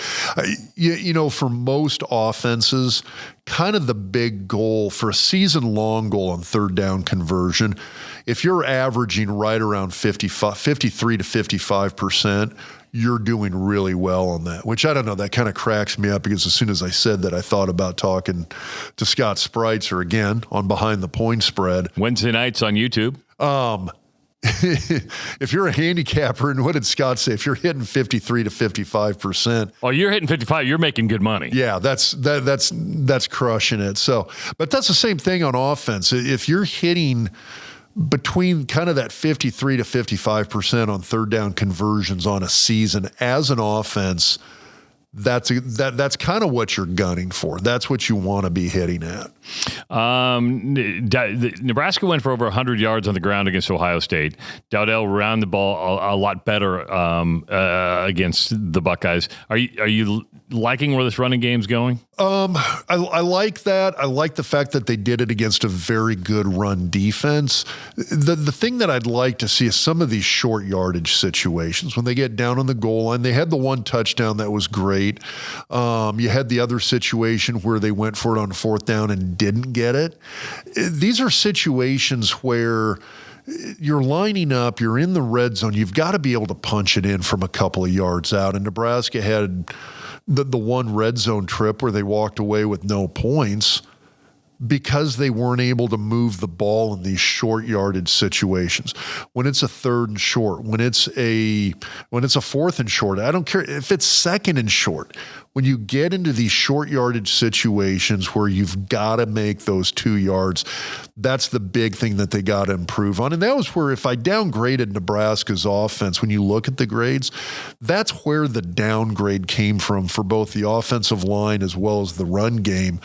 you know, for most offenses, kind of the big goal for a season-long goal on third down conversion, if you're averaging right around 53 to 55%, you're doing really well on that, which I don't know, that kind of cracks me up because as soon as I said that, I thought about talking to Scott Spreitzer again on Behind the Point Spread. Wednesday nights on YouTube. If you're a handicapper, and what did Scott say? If you're hitting 53 to 55%. Oh, you're hitting 55, you're making good money. Yeah, that's crushing it. So, but that's the same thing on offense. If you're hitting between kind of that 53 to 55% on third down conversions on a season as an offense, that's kind of what you're gunning for. That's what you want to be hitting at. Nebraska went for over 100 yards on the ground against Ohio State. Dowdell ran the ball a lot better against the Buckeyes. Are you liking where this running game's going? I like that. I like the fact that they did it against a very good run defense. The thing that I'd like to see is some of these short yardage situations when they get down on the goal line. They had the one touchdown that was great. You had the other situation where they went for it on fourth down and didn't get it. These are situations where you're lining up, you're in the red zone, you've got to be able to punch it in from a couple of yards out. And Nebraska had the one red zone trip where they walked away with no points because they weren't able to move the ball in these short yardage situations. When it's a third and short, when it's a fourth and short, I don't care if it's second and short. When you get into these short yardage situations where you've got to make those 2 yards, that's the big thing that they got to improve on. And that was where, if I downgraded Nebraska's offense, when you look at the grades, that's where the downgrade came from for both the offensive line as well as the run game.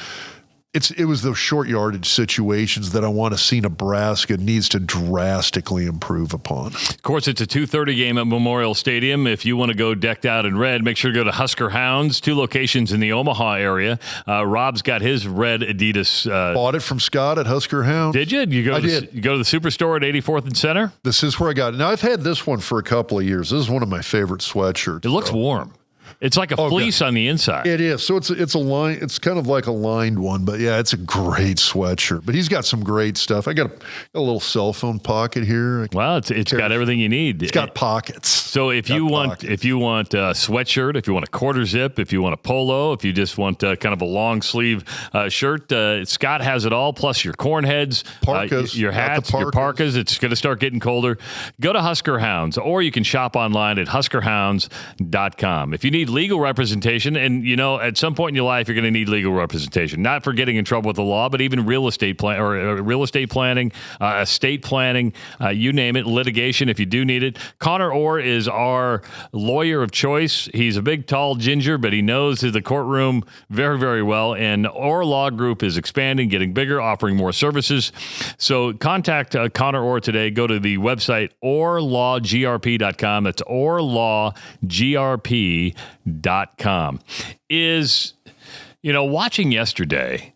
It was those short yardage situations that I want to see Nebraska needs to drastically improve upon. Of course, it's a 2:30 game at Memorial Stadium. If you want to go decked out in red, make sure to go to Husker Hounds, 2 locations in the Omaha area. Rob's got his red Adidas. Bought it from Scott at Husker Hounds. Did you? You go to the Superstore at 84th and Center? This is where I got it. Now, I've had this one for a couple of years. This is one of my favorite sweatshirts. It looks warm. It's like a fleece on the inside. It is. So it's a line. It's kind of like a lined one, but yeah, it's a great sweatshirt. But he's got some great stuff. I got a little cell phone pocket here. Well, it's got everything you need. It's got pockets. So if you want a sweatshirt, if you want a quarter zip, if you want a polo, if you just want kind of a long sleeve shirt, Scott has it all. Plus your corn heads, parkas, your hats, your parkas. It's going to start getting colder. Go to Husker Hounds, or you can shop online at huskerhounds.com. If you need need legal representation. And, at some point in your life, you're going to need legal representation, not for getting in trouble with the law, but even real estate planning, estate planning, you name it, litigation if you do need it. Connor Orr is our lawyer of choice. He's a big, tall ginger, but he knows the courtroom very, very well. And Orr Law Group is expanding, getting bigger, offering more services. So contact Connor Orr today. Go to the website orlawgrp.com. That's orlawgrp.com. Watching yesterday,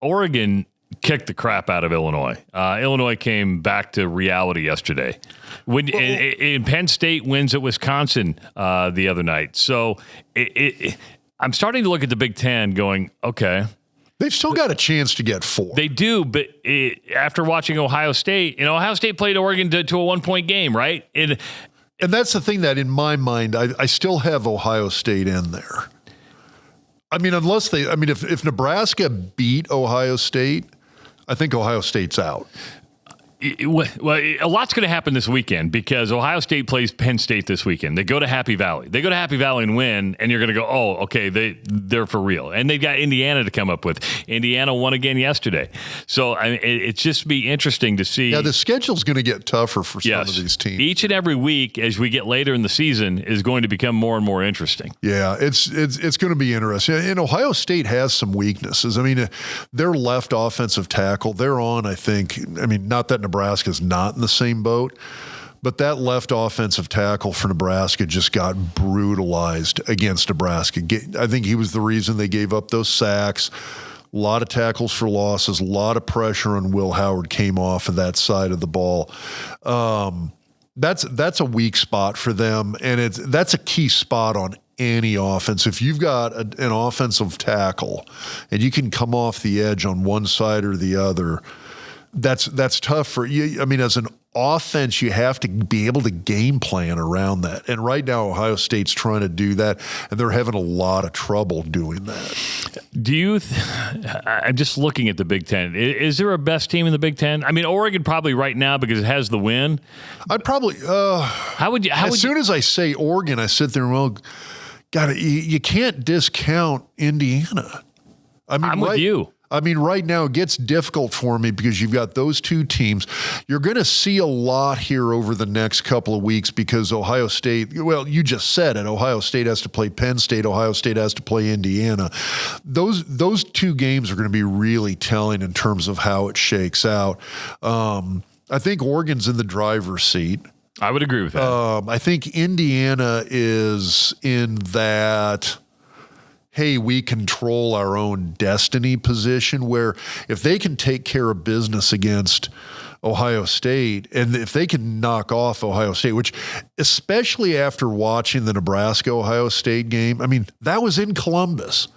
Oregon kicked the crap out of Illinois. Illinois came back to reality yesterday. And Penn State wins at Wisconsin the other night. So I'm starting to look at the Big Ten going, okay. They've still got a chance to get 4. They do, but after watching Ohio State, Ohio State played Oregon to a 1-point game, right? And that's the thing that in my mind, I still have Ohio State in there. I mean, if Nebraska beat Ohio State, I think Ohio State's out. Well, a lot's going to happen this weekend because Ohio State plays Penn State this weekend. They go to Happy Valley. They go to Happy Valley and win, and you're going to go, oh, okay, they're for real. And they've got Indiana to come up with. Indiana won again yesterday. So it's just be interesting to see. Yeah, the schedule's going to get tougher for some of these teams. Each and every week as we get later in the season is going to become more and more interesting. Yeah, it's going to be interesting. And Ohio State has some weaknesses. I mean, their left offensive tackle, they're on, not that Nebraska's not in the same boat, but that left offensive tackle for Nebraska just got brutalized against Nebraska. I think he was the reason they gave up those sacks. A lot of tackles for losses, a lot of pressure on Will Howard came off of that side of the ball. That's a weak spot for them, and that's a key spot on any offense. If you've got an offensive tackle and you can come off the edge on one side or the other, that's tough for you. I mean, as an offense, you have to be able to game plan around that. And right now, Ohio State's trying to do that, and they're having a lot of trouble doing that. I'm just looking at the Big Ten. Is there a best team in the Big Ten? I mean, Oregon probably right now because it has the win. I'd probably. As soon as I say Oregon, I sit there and you can't discount Indiana. I'm with you. I mean, right now it gets difficult for me because you've got those two teams. You're going to see a lot here over the next couple of weeks because Ohio State, well, you just said it. Ohio State has to play Penn State. Ohio State has to play Indiana. Those two games are going to be really telling in terms of how it shakes out. I think Oregon's in the driver's seat. I would agree with that. I think Indiana is in that, hey, we control our own destiny position where if they can take care of business against Ohio State and if they can knock off Ohio State, which especially after watching the Nebraska-Ohio State game, I mean, that was in Columbus.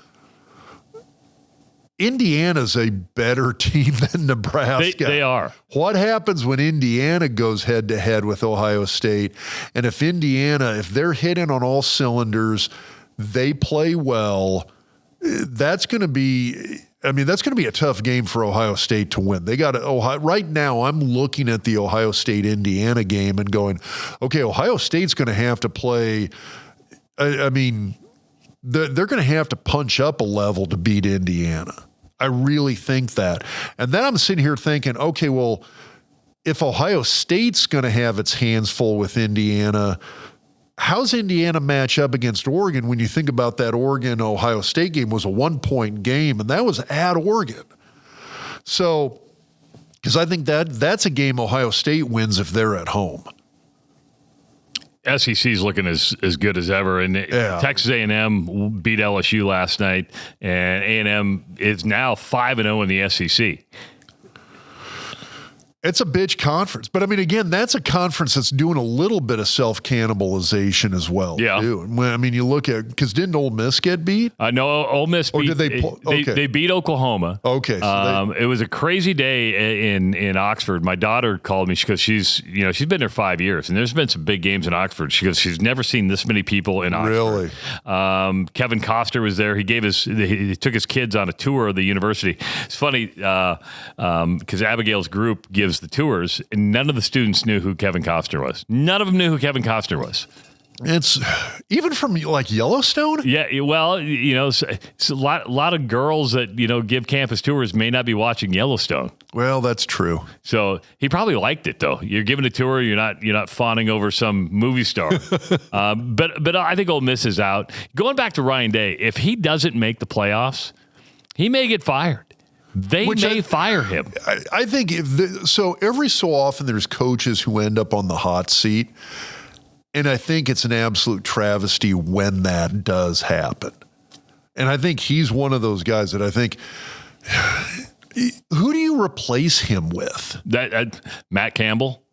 Indiana's a better team than Nebraska. They are. What happens when Indiana goes head-to-head with Ohio State? And if they're hitting on all cylinders, they play well, that's going to be a tough game for Ohio State to win. They got Ohio right now. I'm looking at the Ohio State-Indiana game and going, okay, Ohio State's going to have to play. They're going to have to punch up a level to beat Indiana. I really think that. And then I'm sitting here thinking, okay, well, if Ohio State's going to have its hands full with Indiana, how's Indiana match up against Oregon when you think about that Oregon-Ohio State game was a 1-point game, and that was at Oregon. So, because I think that's a game Ohio State wins if they're at home. SEC's looking as good as ever, and Texas A&M beat LSU last night, and A&M is now 5-0 in the SEC. It's a bitch conference. But, I mean, again, that's a conference that's doing a little bit of self-cannibalization as well, too. I mean, you look at – because didn't Ole Miss get beat? No, Ole Miss beat – okay. They beat Oklahoma. Okay. So it was a crazy day in Oxford. My daughter called me because she's been there 5 years, and there's been some big games in Oxford. She goes, she's never seen this many people in Oxford. Really? Kevin Costner was there. He took his kids on a tour of the university. It's funny because Abigail's group gives the tours, and none of the students knew who Kevin Costner was. None of them knew who Kevin Costner was. It's even from like Yellowstone. Yeah, well, it's a lot of girls that give campus tours may not be watching Yellowstone. Well, that's true. So he probably liked it though. You're giving a tour. You're not fawning over some movie star. But I think Ole Miss is out. Going back to Ryan Day, if he doesn't make the playoffs, he may get fired. They may fire him. I think so. Every so often, there's coaches who end up on the hot seat. And I think it's an absolute travesty when that does happen. And I think he's one of those guys that I think, who do you replace him with? Matt Campbell.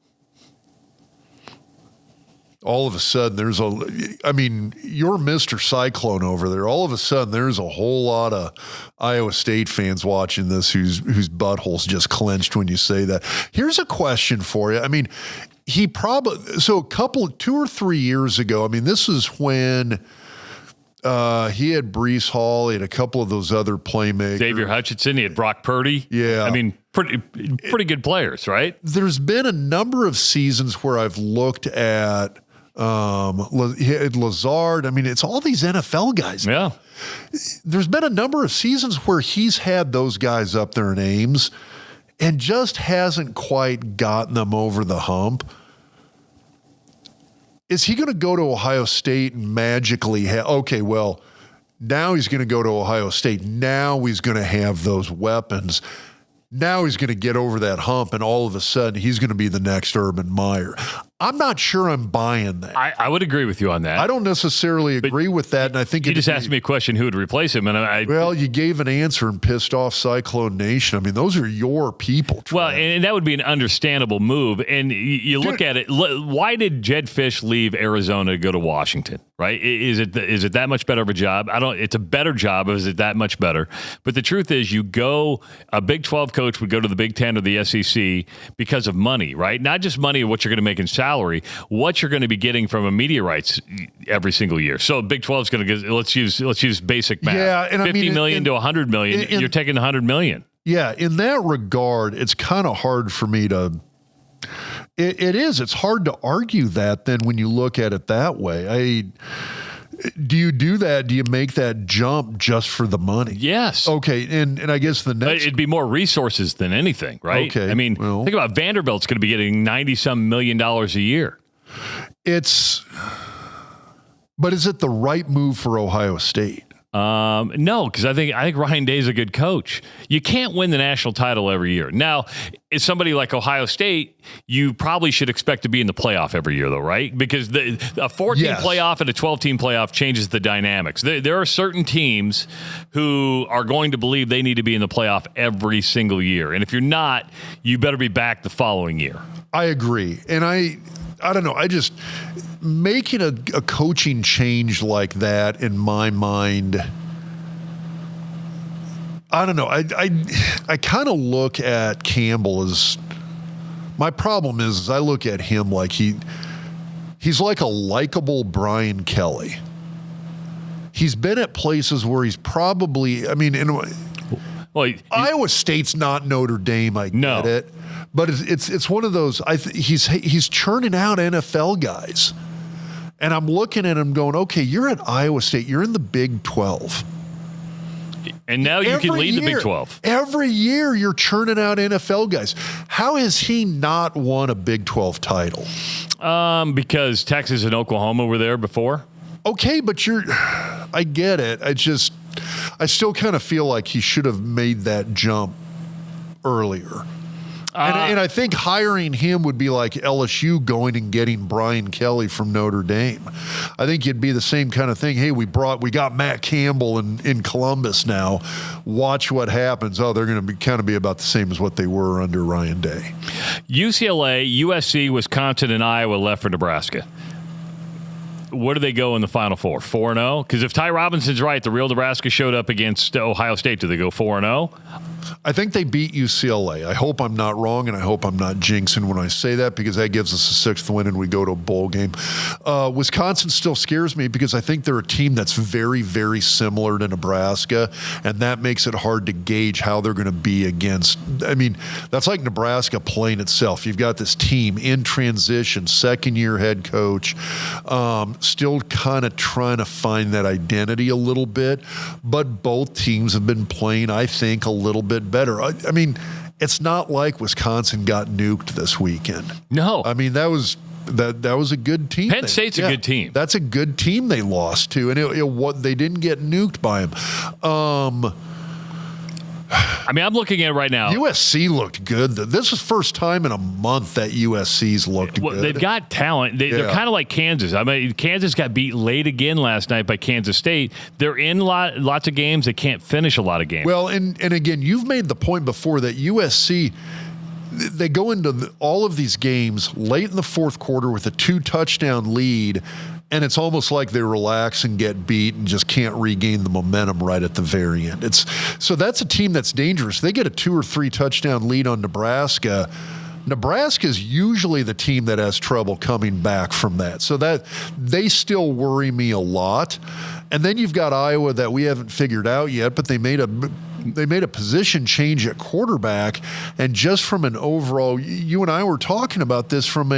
All of a sudden, you're Mr. Cyclone over there. All of a sudden, there's a whole lot of Iowa State fans watching this whose buttholes just clenched when you say that. Here's a question for you. I mean, he probably, so 2 or 3 years ago, this is when he had Breece Hall, he had a couple of those other playmakers. Xavier Hutchinson, he had Brock Purdy. Yeah. Pretty good players, right? There's been a number of seasons where I've looked at Lazard. It's all these NFL guys. Yeah. There's been a number of seasons where he's had those guys up there in Ames and just hasn't quite gotten them over the hump. Is he going to go to Ohio State and magically now he's going to go to Ohio State. Now he's going to have those weapons. Now he's going to get over that hump, and all of a sudden he's going to be the next Urban Meyer. I'm not sure I'm buying that. I would agree with you on that. I don't necessarily agree with that, and I think you just asked me a question: who would replace him? And well, you gave an answer and pissed off Cyclone Nation. Those are your people. Trav. Well, and that would be an understandable move. And you look at it. Why did Jed Fish leave Arizona to go to Washington? Right? Is it that much better of a job? It's a better job. Is it that much better? But the truth is, a Big 12 coach would go to the Big 10 or the SEC because of money, right? Not just money of what you're going to make in salary, what you're going to be getting from a media rights every single year. So Big 12 is going to get, let's use basic math. Yeah, and $50 million to $100 million. You're taking the $100 million. Yeah, in that regard, it's kind of hard for me to. It's hard to argue that then when you look at it that way. Do you do that? Do you make that jump just for the money? Yes. Okay, and I guess the next... It'd be more resources than anything, right? Okay. Think about Vanderbilt's going to be getting $90-some million a year. But is it the right move for Ohio State? No, because I think Ryan Day's a good coach. You can't win the national title every year. Now, it's somebody like Ohio State, you probably should expect to be in the playoff every year, though, right? Because a 14 playoff and a 12-team playoff changes the dynamics. There are certain teams who are going to believe they need to be in the playoff every single year. And if you're not, you better be back the following year. I agree. And I don't know. I just... making a coaching change like that, in my mind, I don't know. I kind of look at Campbell as, my problem is I look at him like he's like a likable Brian Kelly. He's been at places where he's probably, Iowa State's not Notre Dame. I get it. But it's one of those, he's churning out NFL guys. And I'm looking at him going, okay, you're at Iowa State. You're in the Big 12. And now you can lead the Big 12. Every year you're churning out NFL guys. How has he not won a Big 12 title? Because Texas and Oklahoma were there before. Okay, but I get it. I still kind of feel like he should have made that jump earlier. And I think hiring him would be like LSU going and getting Brian Kelly from Notre Dame. I think it'd be the same kind of thing. Hey, we got Matt Campbell in Columbus now. Watch what happens. Oh, they're going to be about the same as what they were under Ryan Day. UCLA, USC, Wisconsin, and Iowa left for Nebraska. Where do they go in the Final Four? 4-0? Because if Ty Robinson's right, the real Nebraska showed up against Ohio State. Do they go 4-0? I think they beat UCLA. I hope I'm not wrong, and I hope I'm not jinxing when I say that, because that gives us a 6th win and we go to a bowl game. Wisconsin still scares me because I think they're a team that's very, very similar to Nebraska, and that makes it hard to gauge how they're going to be against. I mean, that's like Nebraska playing itself. You've got this team in transition, second-year head coach, still kind of trying to find that identity a little bit, but both teams have been playing, I think, a little bit better. I mean, it's not like Wisconsin got nuked this weekend. No. I mean, that was a good team. Penn State's a good team. That's a good team they lost to, and they didn't get nuked by them. I mean, I'm looking at it right now. USC looked good. This is first time in a month that USC's looked good. They've got talent. They're kind of like Kansas. I mean, Kansas got beat late again last night by Kansas State. They're in lots of games. They can't finish a lot of games. Well, and again, you've made the point before that USC, they go into all of these games late in the fourth quarter with a 2-touchdown lead, and it's almost like they relax and get beat and just can't regain the momentum right at the very end. So that's a team that's dangerous. They get a 2 or 3 touchdown lead on Nebraska. Nebraska is usually the team that has trouble coming back from that. So that they still worry me a lot. And then you've got Iowa that we haven't figured out yet, but they made a position change at quarterback. And just from an overall, you and I were talking about this from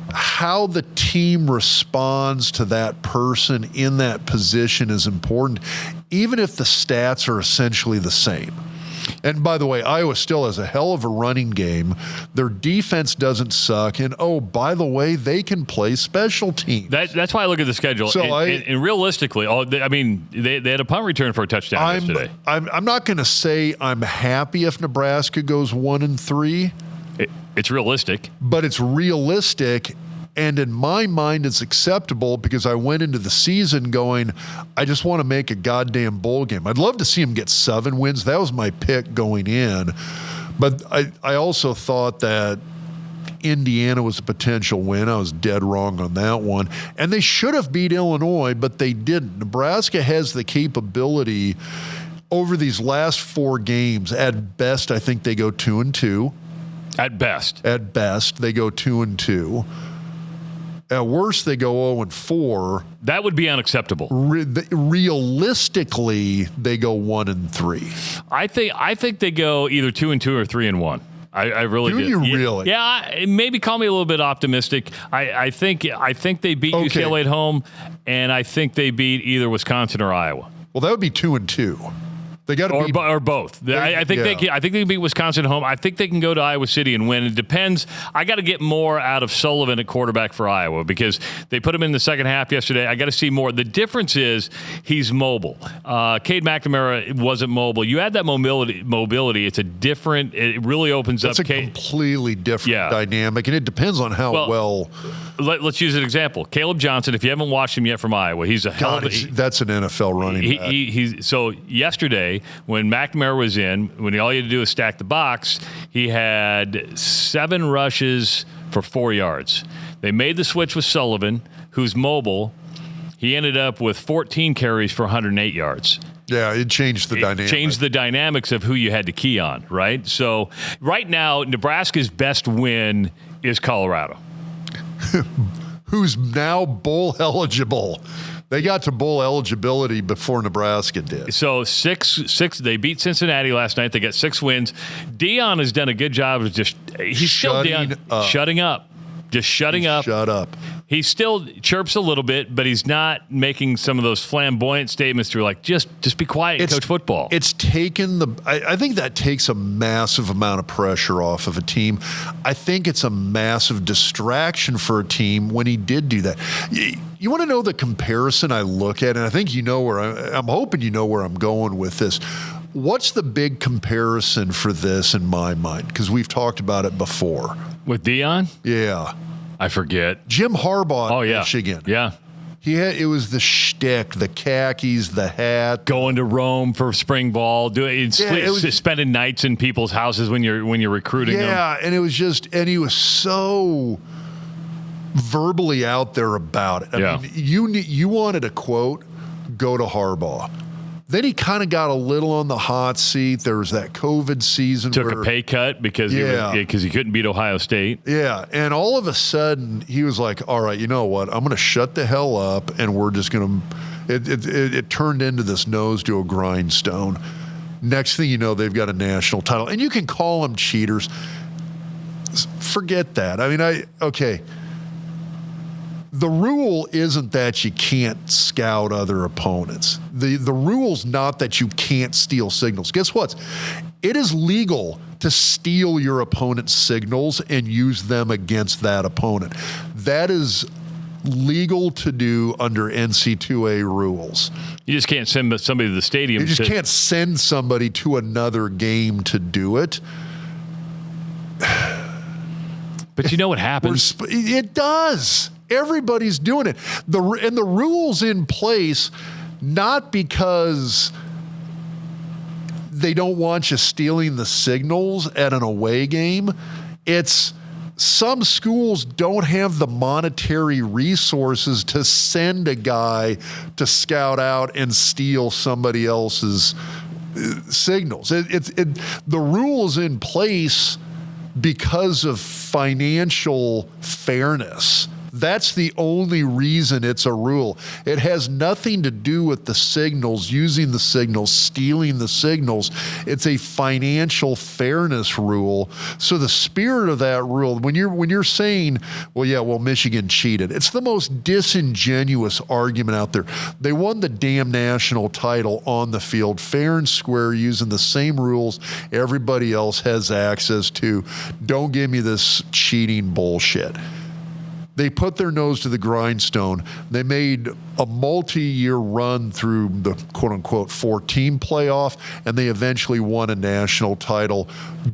how the team responds to that person in that position is important, even if the stats are essentially the same. And by the way, Iowa still has a hell of a running game. Their defense doesn't suck. And, oh, by the way, they can play special teams. That's why I look at the schedule. So and realistically, they had a punt return for a touchdown yesterday. I'm not going to say I'm happy if Nebraska goes 1-3. It's realistic. But it's realistic. And in my mind, it's acceptable because I went into the season going, I just want to make a goddamn bowl game. I'd love to see them get 7 wins. That was my pick going in. But I also thought that Indiana was a potential win. I was dead wrong on that one. And they should have beat Illinois, but they didn't. Nebraska has the capability over these last 4 games. At best, I think they go 2-2. At best. At best, they go 2-2. At worst, they go 0-4. That would be unacceptable. Realistically, they go 1-3. I think they go either 2-2 or 3-1. I really do. Do you really? Yeah, maybe call me a little bit optimistic. I think they beat UCLA at home, and I think they beat either Wisconsin or Iowa. Well, that would be 2-2. They got to beat or both. I think they can beat Wisconsin at home. I think they can go to Iowa City and win. It depends. I got to get more out of Sullivan at quarterback for Iowa because they put him in the second half yesterday. I got to see more. The difference is he's mobile. Cade McNamara wasn't mobile. You add that mobility. It's a different. It really opens up. It's a completely different dynamic, and it depends on how well. Let's use an example. Caleb Johnson. If you haven't watched him yet from Iowa, he's a hell of a. That's an NFL running back. So yesterday, when McNamara was in, when all you had to do was stack the box, he had 7 rushes for 4 yards. They made the switch with Sullivan, who's mobile. He ended up with 14 carries for 108 yards. Yeah, it changed the dynamic. Changed the dynamics of who you had to key on, right? So right now, Nebraska's best win is Colorado. Who's now bowl eligible. They got to bowl eligibility before Nebraska did. So six. They beat Cincinnati last night. They got 6 wins. Deion has done a good job of shutting up. Just shutting up. Shut up. He still chirps a little bit, but he's not making some of those flamboyant statements to like, just be quiet and coach football. It's taken I think that takes a massive amount of pressure off of a team. I think it's a massive distraction for a team when he did do that. You want to know the comparison I look at, and I think you know where I'm hoping you know where I'm going with this. What's the big comparison for this in my mind? Because we've talked about it before. With Deion? Yeah. I forget. Jim Harbaugh in Michigan. Yeah. It was the shtick, the khakis, the hat. Going to Rome for spring ball, spending nights in people's houses when you're recruiting them. Yeah, and it was and he was so verbally out there about it. I mean, you wanted a quote, go to Harbaugh. Then he kind of got a little on the hot seat. There was that COVID season. Took a pay cut because he couldn't beat Ohio State. Yeah, and all of a sudden he was like, all right, you know what? I'm going to shut the hell up, and we're just going to – it turned into this nose to a grindstone. Next thing you know, they've got a national title. And you can call them cheaters. Forget that. I mean, okay. The rule isn't that you can't scout other opponents. The rule's not that you can't steal signals. Guess what? It is legal to steal your opponent's signals and use them against that opponent. That is legal to do under NC2A rules. You just can't send somebody to the stadium. You just can't send somebody to another game to do it. But you know what happens? It does. Everybody's doing it. And the rule's in place not because they don't want you stealing the signals at an away game. It's some schools don't have the monetary resources to send a guy to scout out and steal somebody else's signals. The rule's in place because of financial fairness. That's the only reason it's a rule. It has nothing to do with the signals, using the signals, stealing the signals. It's a financial fairness rule. So the spirit of that rule, when you're saying, well, Michigan cheated, it's the most disingenuous argument out there. They won the damn national title on the field, fair and square, using the same rules everybody else has access to. Don't give me this cheating bullshit. They put their nose to the grindstone. They made a multi-year run through the quote-unquote 4-team playoff, and they eventually won a national title.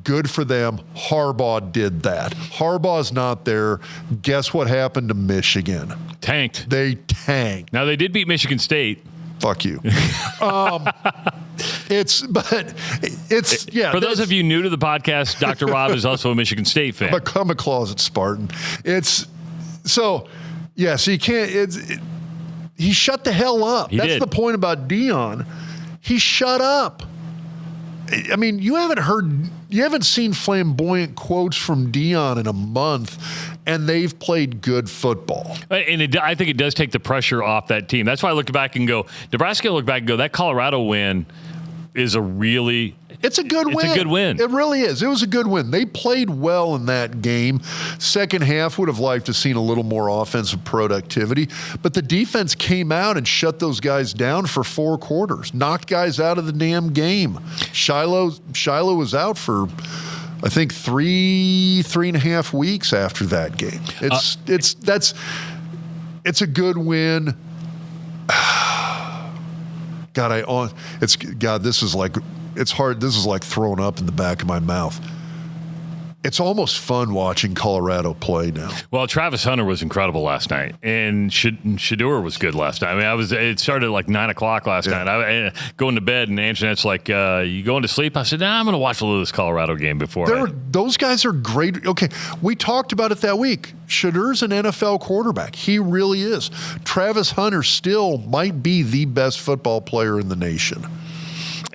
Good for them. Harbaugh did that. Harbaugh's not there. Guess what happened to Michigan? Tanked. They tanked. Now, they did beat Michigan State. Fuck you. For those of you new to the podcast, Dr. Rob is also a Michigan State fan. I'm a closet Spartan. So you can't. He shut the hell up. That's the point about Deion. He shut up. I mean, you haven't seen flamboyant quotes from Deion in a month, and they've played good football. And I think it does take the pressure off that team. That's why I look back and go, Nebraska look back and go, that Colorado win is it's a good win. It's a good win. It really is. It was a good win. They played well in that game. Second half would have liked to have seen a little more offensive productivity, but the defense came out and shut those guys down for 4 quarters, knocked guys out of the damn game. Shiloh was out for, I think, 3.5 weeks after that game. It's a good win. It's hard. This is like throwing up in the back of my mouth. It's almost fun watching Colorado play now. Well, Travis Hunter was incredible last night, and Shedeur was good last night. I mean, it started at like 9 o'clock last night. I going to bed, and Anjanette's like, "You going to sleep?" I said, "Nah, I'm going to watch a little of this Colorado game before." Those guys are great. Okay, we talked about it that week. Shedeur's an NFL quarterback. He really is. Travis Hunter still might be the best football player in the nation.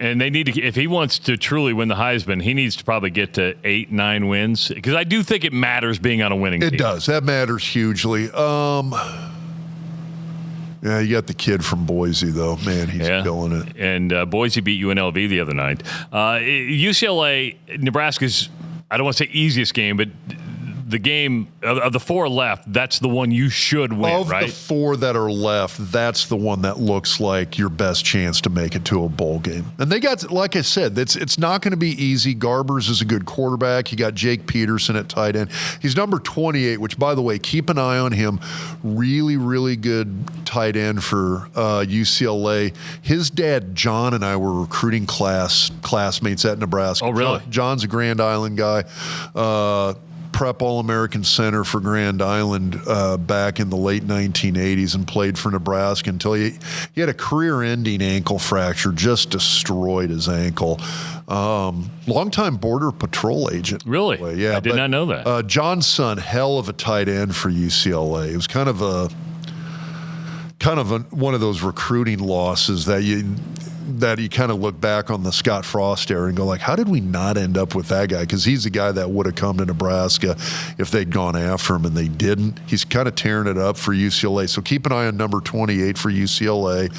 And they need to, if he wants to truly win the Heisman, he needs to probably get to 8-9 wins, because I do think it matters being on a winning team. It does. That matters hugely. You got the kid from Boise, though. Man, he's killing it. And Boise beat UNLV the other night. UCLA, Nebraska's, I don't want to say easiest game, but the game of the 4 left, that's the one you should win, right? Of the 4 that are left, that's the one that looks like your best chance to make it to a bowl game. And they got, like I said, it's not going to be easy. Garbers is a good quarterback. You got Jake Peterson at tight end. He's number 28, which, by the way, keep an eye on him. Really, really good tight end for UCLA. His dad, John, and I were recruiting classmates at Nebraska. Oh, really? John's a Grand Island guy. Prep All-American center for Grand Island back in the late 1980s, and played for Nebraska until he had a career-ending ankle fracture, just destroyed his ankle. Longtime Border Patrol agent. Really? Yeah. I did not know that. John's son, hell of a tight end for UCLA. It was kind of one of those recruiting losses that that you kind of look back on the Scott Frost era and go like, how did we not end up with that guy? Because he's a guy that would have come to Nebraska if they'd gone after him, and they didn't. He's kind of tearing it up for UCLA. So keep an eye on number 28 for UCLA.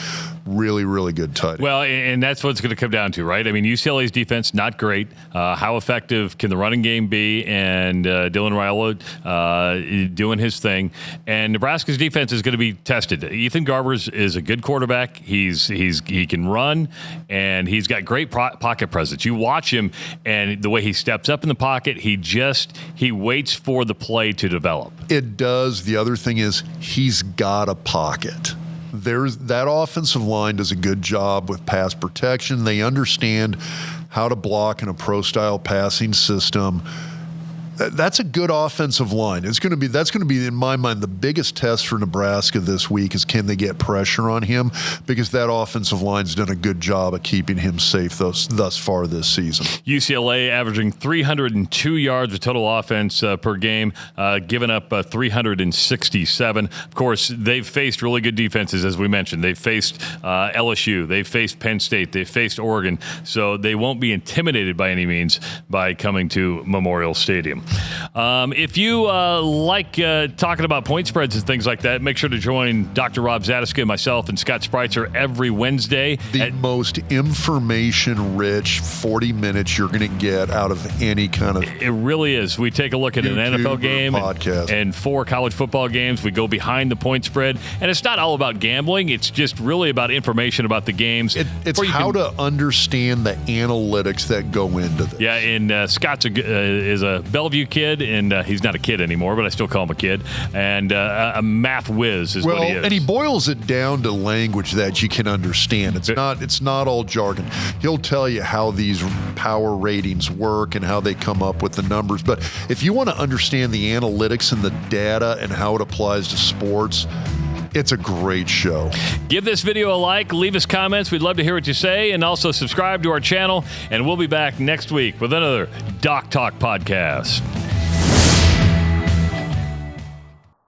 Really, really good tight end. Well, and that's what it's going to come down to, right? I mean, UCLA's defense, not great. How effective can the running game be? And Dylan Raiola doing his thing. And Nebraska's defense is going to be tested. Ethan Garbers is a good quarterback. He can run, and he's got great pocket presence. You watch him, and the way he steps up in the pocket, he waits for the play to develop. It does. The other thing is he's got a pocket. That offensive line does a good job with pass protection. They understand how to block in a pro-style passing system. That's a good offensive line. That's going to be in my mind the biggest test for Nebraska this week is can they get pressure on him, because that offensive line's done a good job of keeping him safe thus far this season. UCLA averaging 302 yards of total offense per game, giving up 367. Of course, they've faced really good defenses, as we mentioned. They've faced LSU. They've faced Penn State. They've faced Oregon. So they won't be intimidated by any means by coming to Memorial Stadium. If you like talking about point spreads and things like that, make sure to join Dr. Rob Zatechka, myself, and Scott Spreitzer every Wednesday. The most information-rich 40 minutes you're going to get out of any kind of... It really is. We take a look at YouTube an NFL game and 4 college football games. We go behind the point spread. And it's not all about gambling. It's just really about information about the games. It's how to understand the analytics that go into this. Yeah, and Scott is a Bellevue kid, and he's not a kid anymore, but I still call him a kid, and a math whiz is what he is. And he boils it down to language that you can understand. It's not all jargon. He'll tell you how these power ratings work and how they come up with the numbers. But if you want to understand the analytics and the data and how it applies to sports, it's a great show. Give this video a like, leave us comments. We'd love to hear what you say, and also subscribe to our channel, and we'll be back next week with another Doc Talk Podcast.